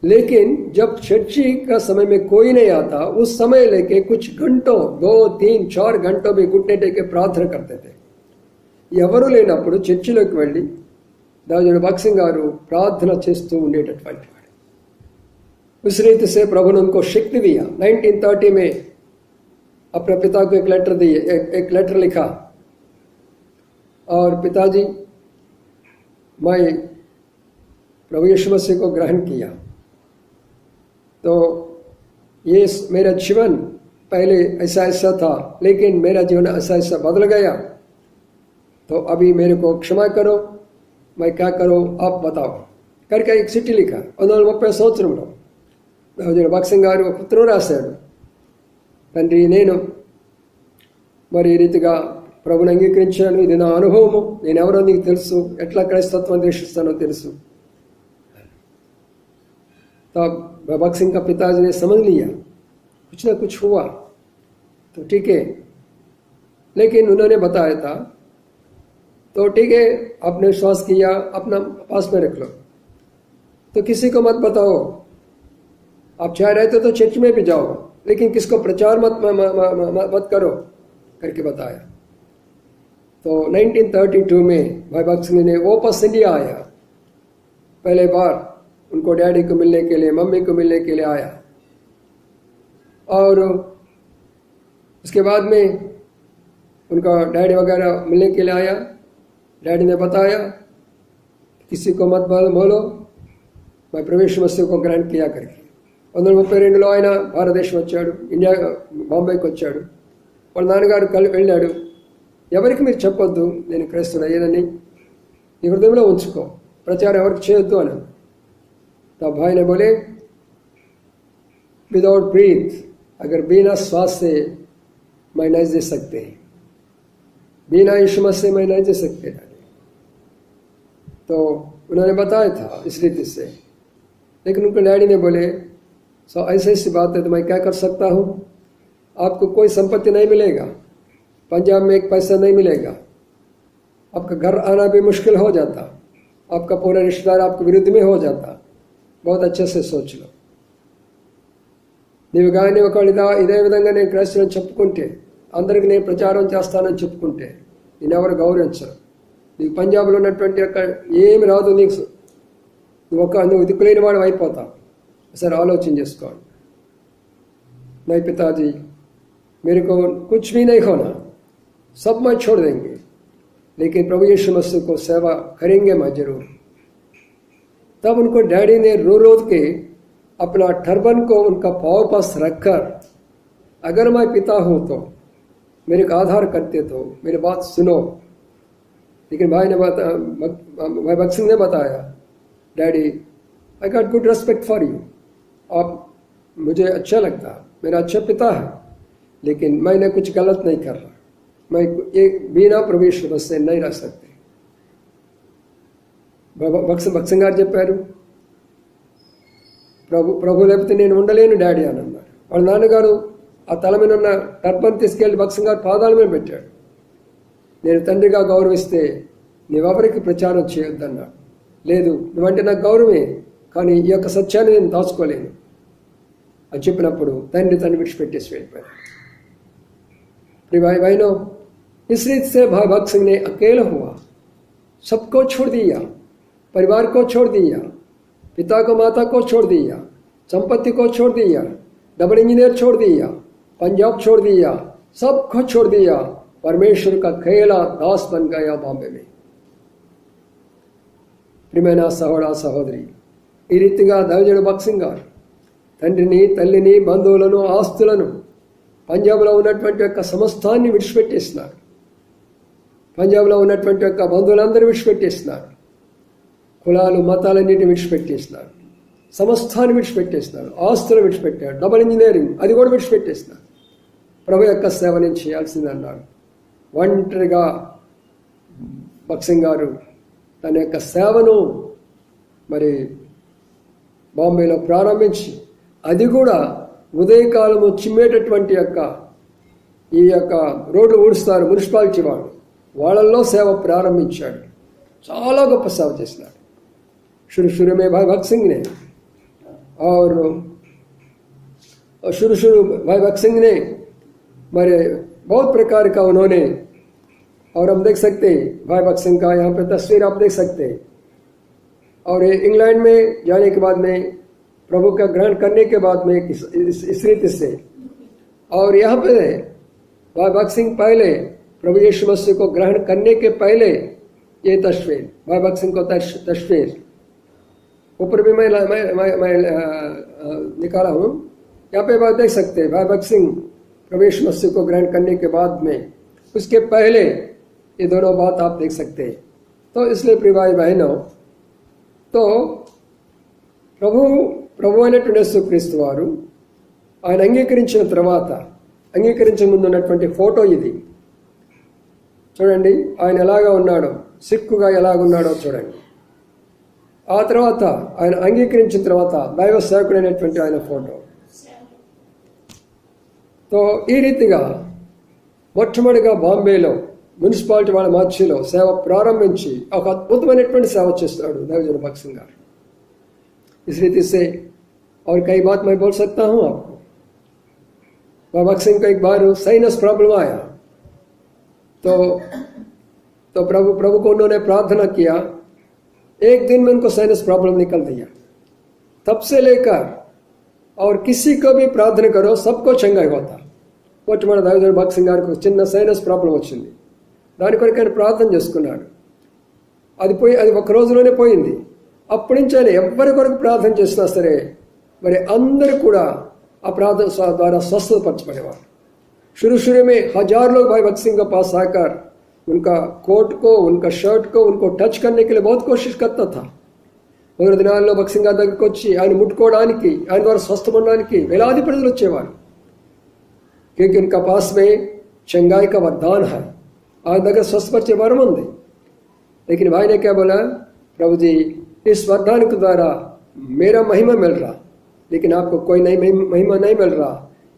लेकिन जब चर्ची का समय में कोई नहीं आता, उस समय लेके कुछ घंटों 2, 3, 4 घंटों भी घुटने टेके प्रार्थना करते थे. ఎవరు లేనప్పుడు చర్చిలోకి వెళ్ళి दाऊद बक्सिंग गारू प्रार्थना చేస్తూ ఉండేటటువంటి వాడు. उस रीति से प्रभु ने उनको शक्ति दिया. 1930 में अपने पिता को एक लेटर लिखा और पिताजी मैं प्रभु यीशु मसीह को ग्रहण किया. तो ये मेरा जीवन पहले ऐसा ऐसा था, लेकिन मेरा जीवन ऐसा ऐसा बदल गया. तो अभी मेरे को क्षमा करो, मैं क्या करूं आप बताओ करके एक चिट्ठी लिखा. 1930 సంవత్సరంలో దావుదు బక్సింగ్ గారు ఒక ఉత్తరం రాశాడు. తండ్రి, నేను మరి ఈ రీతిగా ప్రభుని అంగీకరించాను, ఇది నా అనుభవము, నేను ఎవరో నీకు తెలుసు, ఎట్లా క్రైస్తత్వం ద్వేషిస్తానో తెలుసు. तब भगत सिंह का पिताजी ने समझ लिया कुछ ना कुछ हुआ तो ठीक है, लेकिन उन्होंने बताया था तो ठीक है, आपने विश्वास किया, अपना पास में रख लो, तो किसी को मत बताओ. आप चाह रहे थे तो चर्च में भी जाओ, लेकिन किसको प्रचार मत करो करके बताया. तो 1932 में भाई भगत सिंह ने वापस इंडिया आया. पहले बार उनको डैडी को मिलने के लिए, मम्मी को मिलने के लिए आया. और उसके बाद में उनका डैडी वगैरह मिलने के लिए आया. डैडी ने बताया किसी को मत बोलो, मैं प्रवेश मसीह को ग्रहण किया करके. 1932లో ఆయన భారతదేశం వచ్చాడు, ఇండియా బాంబేకి వచ్చాడు. వాళ్ళ నాన్నగారు వెళ్ళాడు, ఎవరికి మీరు చెప్పొద్దు నేను క్రైస్తవుడు అయ్యేదని, నీ హృదయంలో ఉంచుకో, ప్రచారం ఎవరికి చేయొద్దు అని. तो भाई ने बोले विदाउट ब्रीथ, अगर बिना श्वास से मैं नहीं जी सकते, बिना यीशु मसीह मैं नहीं जी सकते. तो उन्होंने बताया था इस रीति से. लेकिन उनके डैडी ने बोले सो ऐसी ऐसी बात है तो मैं क्या कर सकता हूँ, आपको कोई संपत्ति नहीं मिलेगा, पंजाब में एक पैसा नहीं मिलेगा, आपका घर आना भी मुश्किल हो जाता, आपका पूरा रिश्तेदार आपके विरुद्ध में हो जाता. बहुत अच्छे से सोच लो. నీవు కానీ ఒకవేళ ఇదే విధంగా నేను క్రైస్తవుని చెప్పుకుంటే, అందరికి నేను ప్రచారం చేస్తానని చెప్పుకుంటే నేనెవరు గౌరవించరు. నీకు పంజాబ్లో ఉన్నటువంటి యొక్క ఏమి రాదు, నువ్వు దిక్కులేని వాడు అయిపోతావు. సరే ఆలోచన చేసుకోండి. नहीं पिताजी, मेरे को कुछ भी नहीं होना, सब मैं छोड़ देंगे, लेकिन प्रभु यीशु मसीह को सेवा करेंगे मैं जरूर. तब उनको डैडी ने रो रो के अपना टर्बन को उनका पाँव पास रखकर, अगर मैं पिता हूँ तो मेरे का आधार करते तो मेरी बात सुनो. लेकिन भाई भगत सिंह ने बताया, daddy I got good respect for you, आप मुझे अच्छा लगता, मेरा अच्छा पिता है, लेकिन मैंने कुछ गलत नहीं कर रहा, मैं एक बिना प्रवेश से नहीं रह सकते. భగత్ సింగ్ గారు చెప్పారు, ప్రభు లేకపోతే నేను ఉండలేను డాడీ అని అన్నారు. వాళ్ళ నాన్నగారు ఆ తల మీద ఉన్న టర్బన్ తీసుకెళ్లి భగత్ సింగ్ గారు పాదాల మీద పెట్టాడు. నేను తండ్రిగా గౌరవిస్తే నువ్వెవరికి ప్రచారం చేయొద్దన్నాడు. లేదు, నువ్వంటే నాకు గౌరవమే, కానీ ఈ యొక్క సత్యాన్ని నేను దాచుకోలేను అని చెప్పినప్పుడు తండ్రి విడిచిపెట్టేసి వెళ్ళిపోయాడు. भाई बहनों, इस रीत से भाई भगत सिंह ने अकेला हुआ, सबको छोड़ दिया, परिवार को छोड़ दिया, पिता को माता को छोड़ दिया, संपत्ति को छोड़ दिया, डबल इंजीनियर छोड़ दिया, पंजाब छोड़ दिया, सब को छोड़ दिया, परमेश्वर का खेला दास बन गया बॉम्बे में. ప్రియమైన సహోదర సహోదరి, ఈ రీతిగా దైవజనుడు భగత్ సింగ్ గారు తండ్రిని, తల్లిని, బంధువులను, ఆస్తులను, పంజాబ్లో ఉన్నటువంటి యొక్క సమస్తాన్ని విడిచిపెట్టేసినారు. పంజాబ్లో ఉన్నటువంటి యొక్క బంధువులందరూ విడిచిపెట్టేస్తున్నారు. కులాలు మతాలన్నింటినీ విడిచిపెట్టేస్తున్నారు. సమస్తాన్ని విడిచిపెట్టేస్తున్నారు. ఆస్తులు విడిచిపెట్టాడు. డబుల్ ఇంజనీరింగ్ అది కూడా విడిచిపెట్టేస్తున్నారు. ప్రభు యొక్క సేవ నేను చేయాల్సిందన్నారు. ఒంటరిగా భగత్ సింగ్ గారు తన యొక్క సేవను మరి బాంబేలో ప్రారంభించి, అది కూడా ఉదయకాలము చిమ్మేటటువంటి ఈ యొక్క రోడ్లు ఊడుస్తారు మున్సిపాలిటీ వాళ్ళల్లో సేవ ప్రారంభించాడు. చాలా గొప్ప సేవ చేసినాడు. शुरू में भाई भगत सिंह ने और शुरू भाई भगत सिंह ने मेरे बहुत प्रकार का उन्होंने, और हम देख सकते हैं भाई भगत सिंह का यहाँ पे तस्वीर आप देख सकते हैं। और इंग्लैंड में जाने के बाद में प्रभु का ग्रहण करने के बाद में इस रीति से, और यहाँ पे भाई भगत सिंह पहले प्रभु यीशु मसीह को ग्रहण करने के पहले ये तस्वीर, भाई भगत सिंह को तस्वीर ऊपर भी मैं निकाला हूँ। यहाँ पे बात देख सकते हैं भाई भगत सिंह प्रभु यीशु मसीह को ग्रहण करने के बाद में, उसके पहले ये दोनों बात आप देख सकते हैं। तो इसलिए प्रिय भाई बहनों, तो ప్రభు అయినటువంటి యేసుక్రీస్తు వారు ఆయన అంగీకరించిన తర్వాత, అంగీకరించే ముందు ఉన్నటువంటి ఫోటో ఇది చూడండి. ఆయన ఎలాగా ఉన్నాడో, సిక్కుగా ఎలాగున్నాడో చూడండి. ఆ తర్వాత ఆయన అంగీకరించిన తర్వాత దైవ సేవకుడైనటువంటి ఆయన ఫోటో. తో ఈ రీతిగా మొట్టమొదటిగా బాంబేలో మున్సిపాలిటీ వాళ్ళ మధ్యలో సేవ ప్రారంభించి ఒక అద్భుతమైనటువంటి సేవ చేస్తాడు దైవజన భగత్ సింగ్ గారు. इस रीति से और कई बात मैं बोल सकता हूँ आपको। भगत सिंह को एक बार साइनस प्रॉब्लम आया, तो प्रभु को उन्होंने प्रार्थना किया। एक दिन में उनको साइनस प्रॉब्लम निकल दिया। तब से लेकर और किसी को भी प्रार्थना करो सबको चंगा होता। మొట్టమొదటి దైవజన భగత్ సింగ్ గారికి చిన్న సైనస్ ప్రాబ్లం వచ్చింది. దాని కొరకు ఆయన ప్రార్థన చేసుకున్నాడు. అది ఒక రోజులోనే పోయింది. అప్పటి నుంచి ఆయన ఎవరి కొరకు ప్రార్థన చేసినా సరే మరి అందరూ కూడా ఆ ప్రార్థన ద్వారా స్వస్థపరచబడేవారు. शुरू में हजार लोग भाई भगत सिंह के पास आकर उनका कोट को, उनका शर्ट को उनको टच करने के लिए बहुत कोशिश करता था. మొదటి దినాల్లో భగత్ సింగ్ గారి దగ్గరికి వచ్చి ఆయన ముట్టుకోవడానికి, ఆయన ద్వారా స్వస్థపడడానికి వేలాది ప్రజలు వచ్చేవారు. क्योंकि उनका पास में चंगाई का वरदान है, आज దగ్గర స్వస్థపరిచే వరం ఉంది. लेकिन भाई ने क्या बोला, प्रभु जी इस वरदान के द्वारा मेरा महिमा मिल रहा, लेकिन आपको कोई नई महिमा नहीं मिल रहा,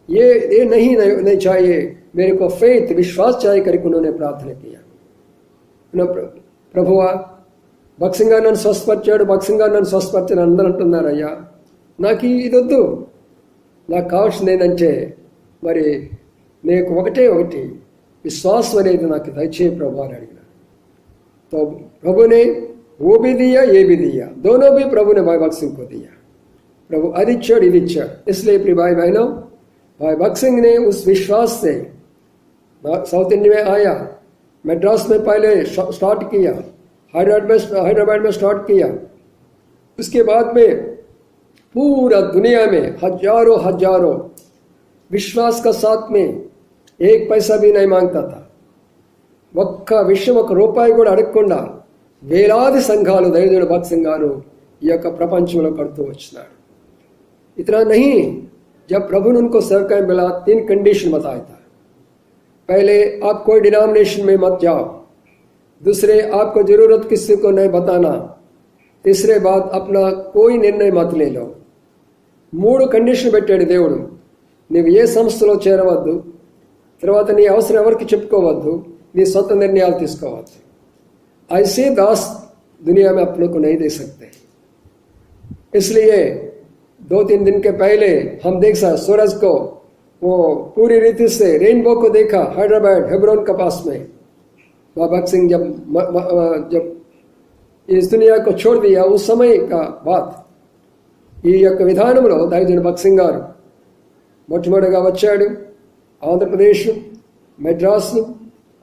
ये नहीं चाहिए, मेरे को फेथ विश्वास चाहिए करके उन्होंने प्रार्थना किया. ప్రభువా భగత్ సింగ్ గారు నన్ను స్వస్థపరిచాడు, భగత్ సింగ్ గారు నన్ను స్వస్థపరిచాడు అందరూ అంటున్నారు. అయ్యా నాకు ఇది వద్దు, నాకు కావాల్సింది ఏంటంటే మరి నీకు ఒకటి విశ్వాసం అనేది నాకు దయచేయి ప్రభు అని అడిగిన. तो प्रभु ने वो भी दिया, ये भी दिया, दोनों भी प्रभु ने भाई भगत सिंह को दिया. प्रभु अधिच्छड़ इच्छड़. इसलिए प्रिय भाई बहनों, भाई भगत सिंह ने उस विश्वास से साउथ इंडिया में आया, मद्रास में पहले स्टार्ट किया, हैदराबाद में स्टार्ट किया. उसके बाद में पूरा दुनिया में हजारों विश्वास का साथ में एक पैसा भी नहीं मांगता था. ఒక్క విషయం, ఒక రూపాయి కూడా అడగకుండా వేలాది సంఘాలు దైవజనుడు భగత్ సింగ్ గారు ఈ యొక్క ప్రపంచంలో కడుతూ వచ్చినాడు. इतना नहीं, जब प्रभु ने उनको सेवकाई मिला 3 कंडीशन बताया था. पहले आप कोई डिनोमिनेशन में मत जाओ, दूसरे आपको जरूरत किसी को नहीं बताना, तीसरे बात अपना कोई निर्णय मत ले लो. 3 కండిషన్ పెట్టాడు దేవుడు. నువ్వు ఏ సంస్థలో చేరవద్దు, తర్వాత నీ అవసరం ఎవరికి చెప్పుకోవద్దు, నీ సొంత నిర్ణయాలు తీసుకోవద్దు. ऐसे दास दुनिया में अपनों को नहीं दे सकते. इसलिए 2-3 दिन के पहले हम देख सकते सूरज को, वो पूरी रीति से रेनबो को देखा हैदराबाद हेब्रोन के पास में. भगत सिंह जब इस दुनिया को छोड़ दिया उस समय का बात. ఈ యొక్క విధానంలో దైవజనుడు భగత్ సింగ్ గారు మొట్టమొదటిగా వచ్చాడు. ఆంధ్రప్రదేశ్, మెడ్రాస్,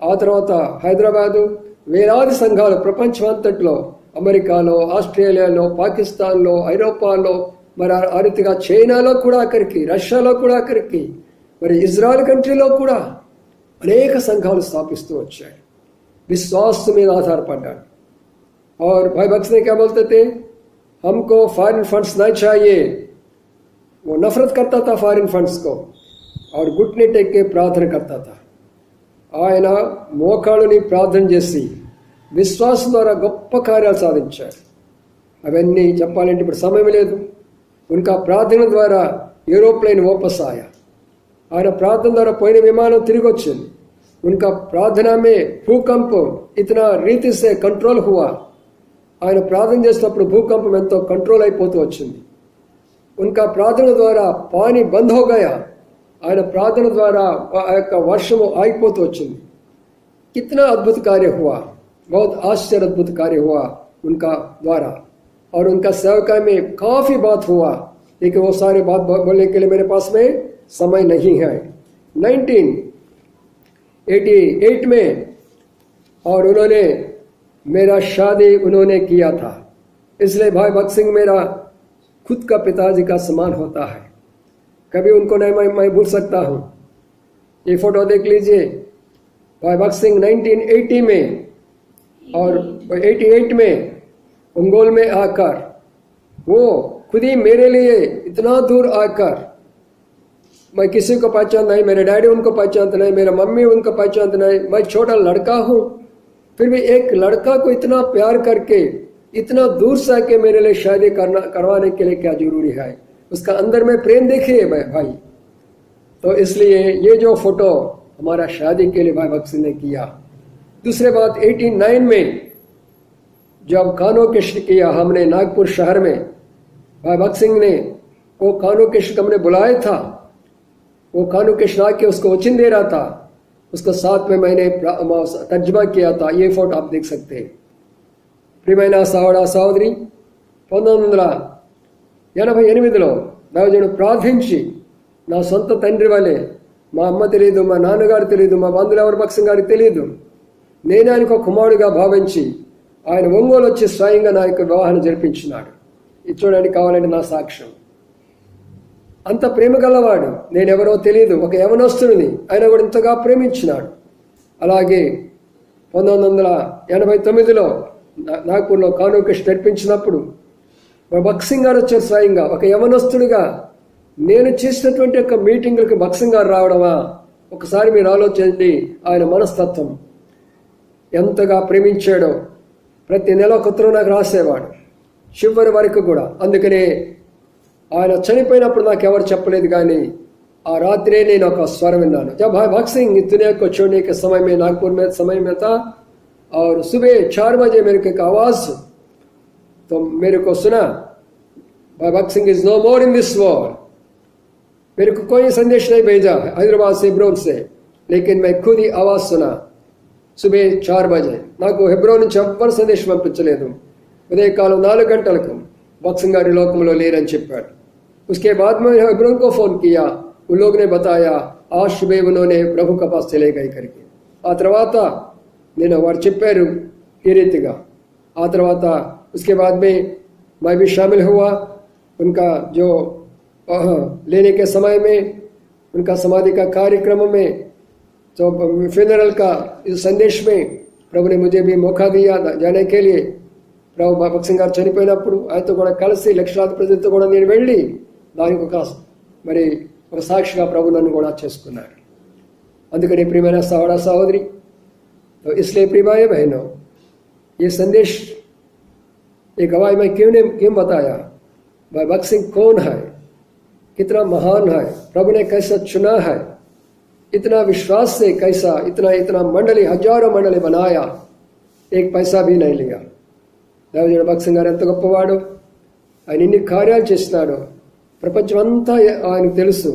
ఆ తర్వాత హైదరాబాదు, వేలాది సంఘాలు ప్రపంచం అంతట్లో, అమెరికాలో, ఆస్ట్రేలియాలో, పాకిస్తాన్లో, ఐరోపాలో, మరి ఆ రీతిగా చైనాలో కూడా అక్కడికి, రష్యాలో కూడా అక్కడికి, మరి ఇజ్రాయెల్ కంట్రీలో కూడా అనేక సంఘాలు స్థాపిస్తూ వచ్చాయి. विश्वास में आधारपड्डाడు. और भाई बख्श ने क्या बोलते थे, हमको फॉरेन फंड्स नहीं चाहिए. वो नफरत करता था फॉरेन फंड्स को और घुटने टेक के प्रार्थना करता था. ఆయన మోకాళ్ళుని ప్రార్థన చేసి విశ్వాసం ద్వారా గొప్ప కార్యాలు సాధించారు. అవన్నీ చెప్పాలంటే ఇప్పుడు సమయం లేదు. उनका ప్రార్థన ద్వారా ఏరోప్లేన్ वापस आया. ఆయన ప్రార్థన ద్వారా పోయిన విమానం తిరిగి వచ్చింది. उनका प्रार्थना में भूकंप इतना रीति से कंट्रोल हुआ. ఆయన ప్రార్థన చేసినప్పుడు భూకంపం ఎంతో కంట్రోల్ అయిపోతూ వచ్చింది. उनका ప్రార్థన ద్వారా पानी बंद हो गया. ఆయన ప్రార్థన ద్వారా ఆ యొక్క వర్షము ఆగిపోతూ వచ్చింది. कितना अद्भुत कार्य हुआ, बहुत आश्चर्य अद्भुत कार्य हुआ उनका द्वारा. और उनका सेवका में काफ़ी बात हुआ, लेकिन वो सारे बात बोलने के लिए मेरे पास में समय नहीं है. 1988 में और उन्होंने मेरा शादी उन्होंने किया था. इसलिए भाई भक्त सिंह मेरा खुद का पिताजी का समान होता है. कभी उनको नहीं मैं भूल सकता हूँ. ये फोटो देख लीजिए. भाई भक्त सिंह 1980 में और 88 में उंगोल में आकर वो खुद ही मेरे लिए इतना दूर आकर, मैं किसी को पहचान नहीं, मेरे डैडी उनको पहचानते नहीं, मेरा मम्मी उनको पहचानते नहीं, मैं छोटा लड़का हूँ, फिर भी एक लड़का को इतना प्यार करके इतना दूर से आके मेरे लिए शादी करवाने के लिए क्या जरूरी है. उसका अंदर में प्रेम देखिए भाई. तो इसलिए ये जो फोटो हमारा शादी के लिए भाई भक्त सिंह ने किया. दूसरे बात 89 में जब कानो कृष्ण किया हमने नागपुर शहर में, भाई भक्त सिंह ने वो कानो कृष्ण को हमने बुलाया था. वो कानो कृष्ण आके उसको वचन दे रहा था. उसको साथ में मैंने तर्जुमा किया था. ये फोटो आप देख सकते हैं. ప్రియమైన సహోదర సహోదరి, 1988లో దైవజనుడు ప్రార్థించి నా సొంత తండ్రి వలె, మా అమ్మ తెలియదు, మా నాన్నగారు తెలియదు, మా బంధువులు ఎవరు భక్తం గారికి తెలియదు, నేను ఆయనకు ఒక కుమారుడిగా భావించి ఆయన ఒంగోలు వచ్చి స్వయంగా నా యొక్క వివాహాన్ని జరిపించినాడు. ఇది చూడండి, కావాలంటే నా సాక్ష్యం. అంత ప్రేమ గలవాడు. నేనెవరో తెలియదు, ఒక యవనస్తుడిని, ఆయన కూడా ఇంతగా ప్రేమించినాడు. అలాగే 1989లో నాగపూర్లో కాను కృష్ణ నడిపించినప్పుడు భక్త్ సింగ్ గారు వచ్చారు స్వయంగా. ఒక యవనస్తుడిగా నేను చేసినటువంటి యొక్క మీటింగులకు భక్త్ సింగ్ గారు రావడమా, ఒకసారి మీరు ఆలోచించండి. ఆయన మనస్తత్వం ఎంతగా ప్రేమించాడో. ప్రతి నెల ఒక ఉత్తరం నాకు రాసేవాడు, చివరి వరకు కూడా. అందుకనే ఆయన చనిపోయినప్పుడు నాకు ఎవరు చెప్పలేదు, కానీ ఆ రాత్రే నేను ఒక స్వరం విన్నాను. जब भाई भक्त सिंह दुनिया को छोड़ने के समय में नागपुर में समय में था और सुबह 4 बजे मेरे को एक आवाज, तो मेरे को सुना, भाई Bhakt Singh is no more in this world. मेरे को कोई संदेश नहीं भेजा हैदराबाद से, हेब्रोन से, लेकिन मैं खुद ही आवाज सुना सुबह 4 बजे. నాకు హెబ్రోన్ నుంచి ఎవ్వరు సందేశం పంపించలేదు. ఉదయకాలం 4 గంటలకు भक्त सिंह గారు లోకంలో లేరని చెప్పాడు. उसके बाद में हेब्रोन को फोन किया. उन लोग ने बताया आज सुबह उन्होंने प्रभु के पास चले गए करके. आ తర్వాత నేను వారు చెప్పారు ఈ రీతిగా. ఆ తర్వాత उसके बाद में मैं भी शामिल हुआ उनका जो लेने के समय में, उनका समाधि का कार्यक्रम में, तो फ्यूनरल का इस संदेश में प्रभु ने मुझे भी मौका दिया जाने के लिए. ప్రభు భక్త్ సింగ్ గారు చనిపోయినప్పుడు ఆయనతో కూడా కలిసి లక్షలాది ప్రజలతో కూడా నేను వెళ్ళి దానికి ఒక సాక్షిగా ప్రభు నన్ను కూడా చేసుకున్నాడు. అందుకని ప్రియమైన సహోదర సహోదరి, तो इसलिए प्रिय भाई बहनों, ये संदेश ये गवाही में क्यों बताया. भाई भक्त सिंह कौन है, कितना महान है, प्रभु ने कैसा चुना है, इतना विश्वास से कैसा इतना मंडली, हजारों मंडली बनाया, एक पैसा भी नहीं लिया. దైవజనుడు భక్త్ సింగ్ గారు ఎంత గొప్పవాడు, ఆయన ఇన్ని కార్యాలు చేసినాడు, ప్రపంచమంతా ఆయనకు తెలుసు,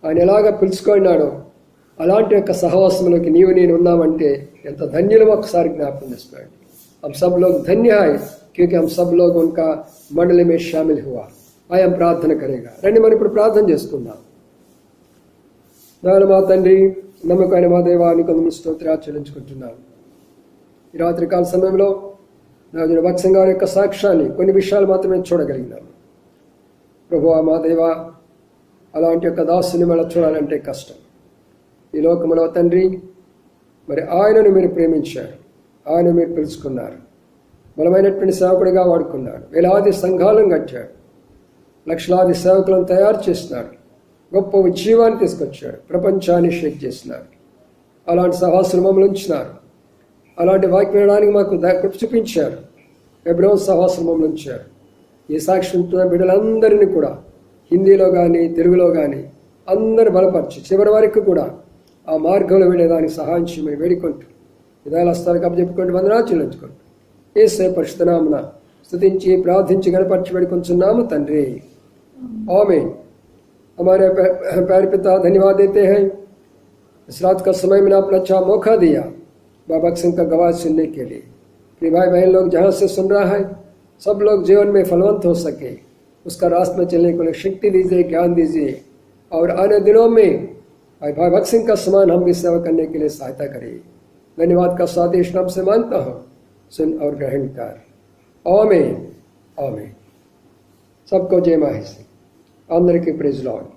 ఆయన ఎలాగ పిలుచుకున్నాడో. అలాంటి యొక్క సహవాసంలోకి నీవు నేను ఉన్నామంటే ఎంత ధన్యులమో ఒకసారి జ్ఞాపకం చేసుకోండి. हम सब लोग धन्य है क्योंकि हम सब लोग उनका मंडली में शामिल हुआ. ఆయన ప్రార్థన కరేగా. రండి మనం ఇప్పుడు ప్రార్థన చేసుకుందాం. మా తండ్రి, నమ్మకమైన మా దేవానికి వందనాలు స్తోత్రాలు చెల్లించుకుంటున్నాను. ఈ రాత్రికాల సమయంలో దైవజనుడు భక్త్ సింగ్ గారి యొక్క సాక్ష్యాన్ని కొన్ని విషయాలు మాత్రమే చూడగలిగినాను. ప్రభువా మా దేవా, అలాంటి యొక్క దాసుని మళ్ళీ చూడాలంటే కష్టం. ఈ లోకములో తండ్రి, మరి ఆయనను మీరు ప్రేమించారు, ఆయన మీరు పిలుచుకున్నారు, బలమైనటువంటి సేవకుడిగా వాడుకున్నాడు. వేలాది సంఘాలను కట్టాడు, లక్షలాది సేవకులను తయారు చేస్తున్నాడు, గొప్ప ఉజ్జీవాన్ని తీసుకొచ్చాడు, ప్రపంచాన్ని షేక్ చేసినారు. అలాంటి సహవాసులు మమ్మల్ని ఉంచినారు, అలాంటి వాక్యం వినడానికి మాకు కృప చూపించారు. హెబ్రోన్ సహవాసులు మమ్మల్ని ఉంచారు. ఈ సాక్షి బిడ్డలందరినీ కూడా హిందీలో కానీ తెలుగులో కానీ అందరూ బలపరిచి చివరి వరకు కూడా ఆ మార్గంలో వెళ్ళేదానికి సహాయం చేయమని వేడుకుంటూ విధాల స్థానికి అప్పచెప్పుకుంటూ వందనాలు చెల్లించుకుంటూ యేసు పరిశుద్ధ నామమున స్తుతించి ప్రార్థించి గణపరిచి వేడుకొంచున్నాము తండ్రి, आमीन। हमारे प्यारे पिता धन्यवाद देते हैं इस रात का समय में आपने अच्छा मौका दिया बाबा सिंह का गवाह सुनने के लिए। कि भाई बहन लोग जहाँ से सुन रहा है सब लोग जीवन में फलवंत हो सके, उसका रास्ते में चलने को लिए शक्ति दीजिए, ज्ञान दीजिए, और आने दिनों में भाई भगत सिंह का समान हम भी सेवा करने के लिए सहायता करिए। धन्यवाद का स्वादेश नाम से मानता हूँ, सुन और ग्रहण कर। आमीन आमीन। सबको जय मसीह। అందరికీ ప్రైజ్ లార్డ్।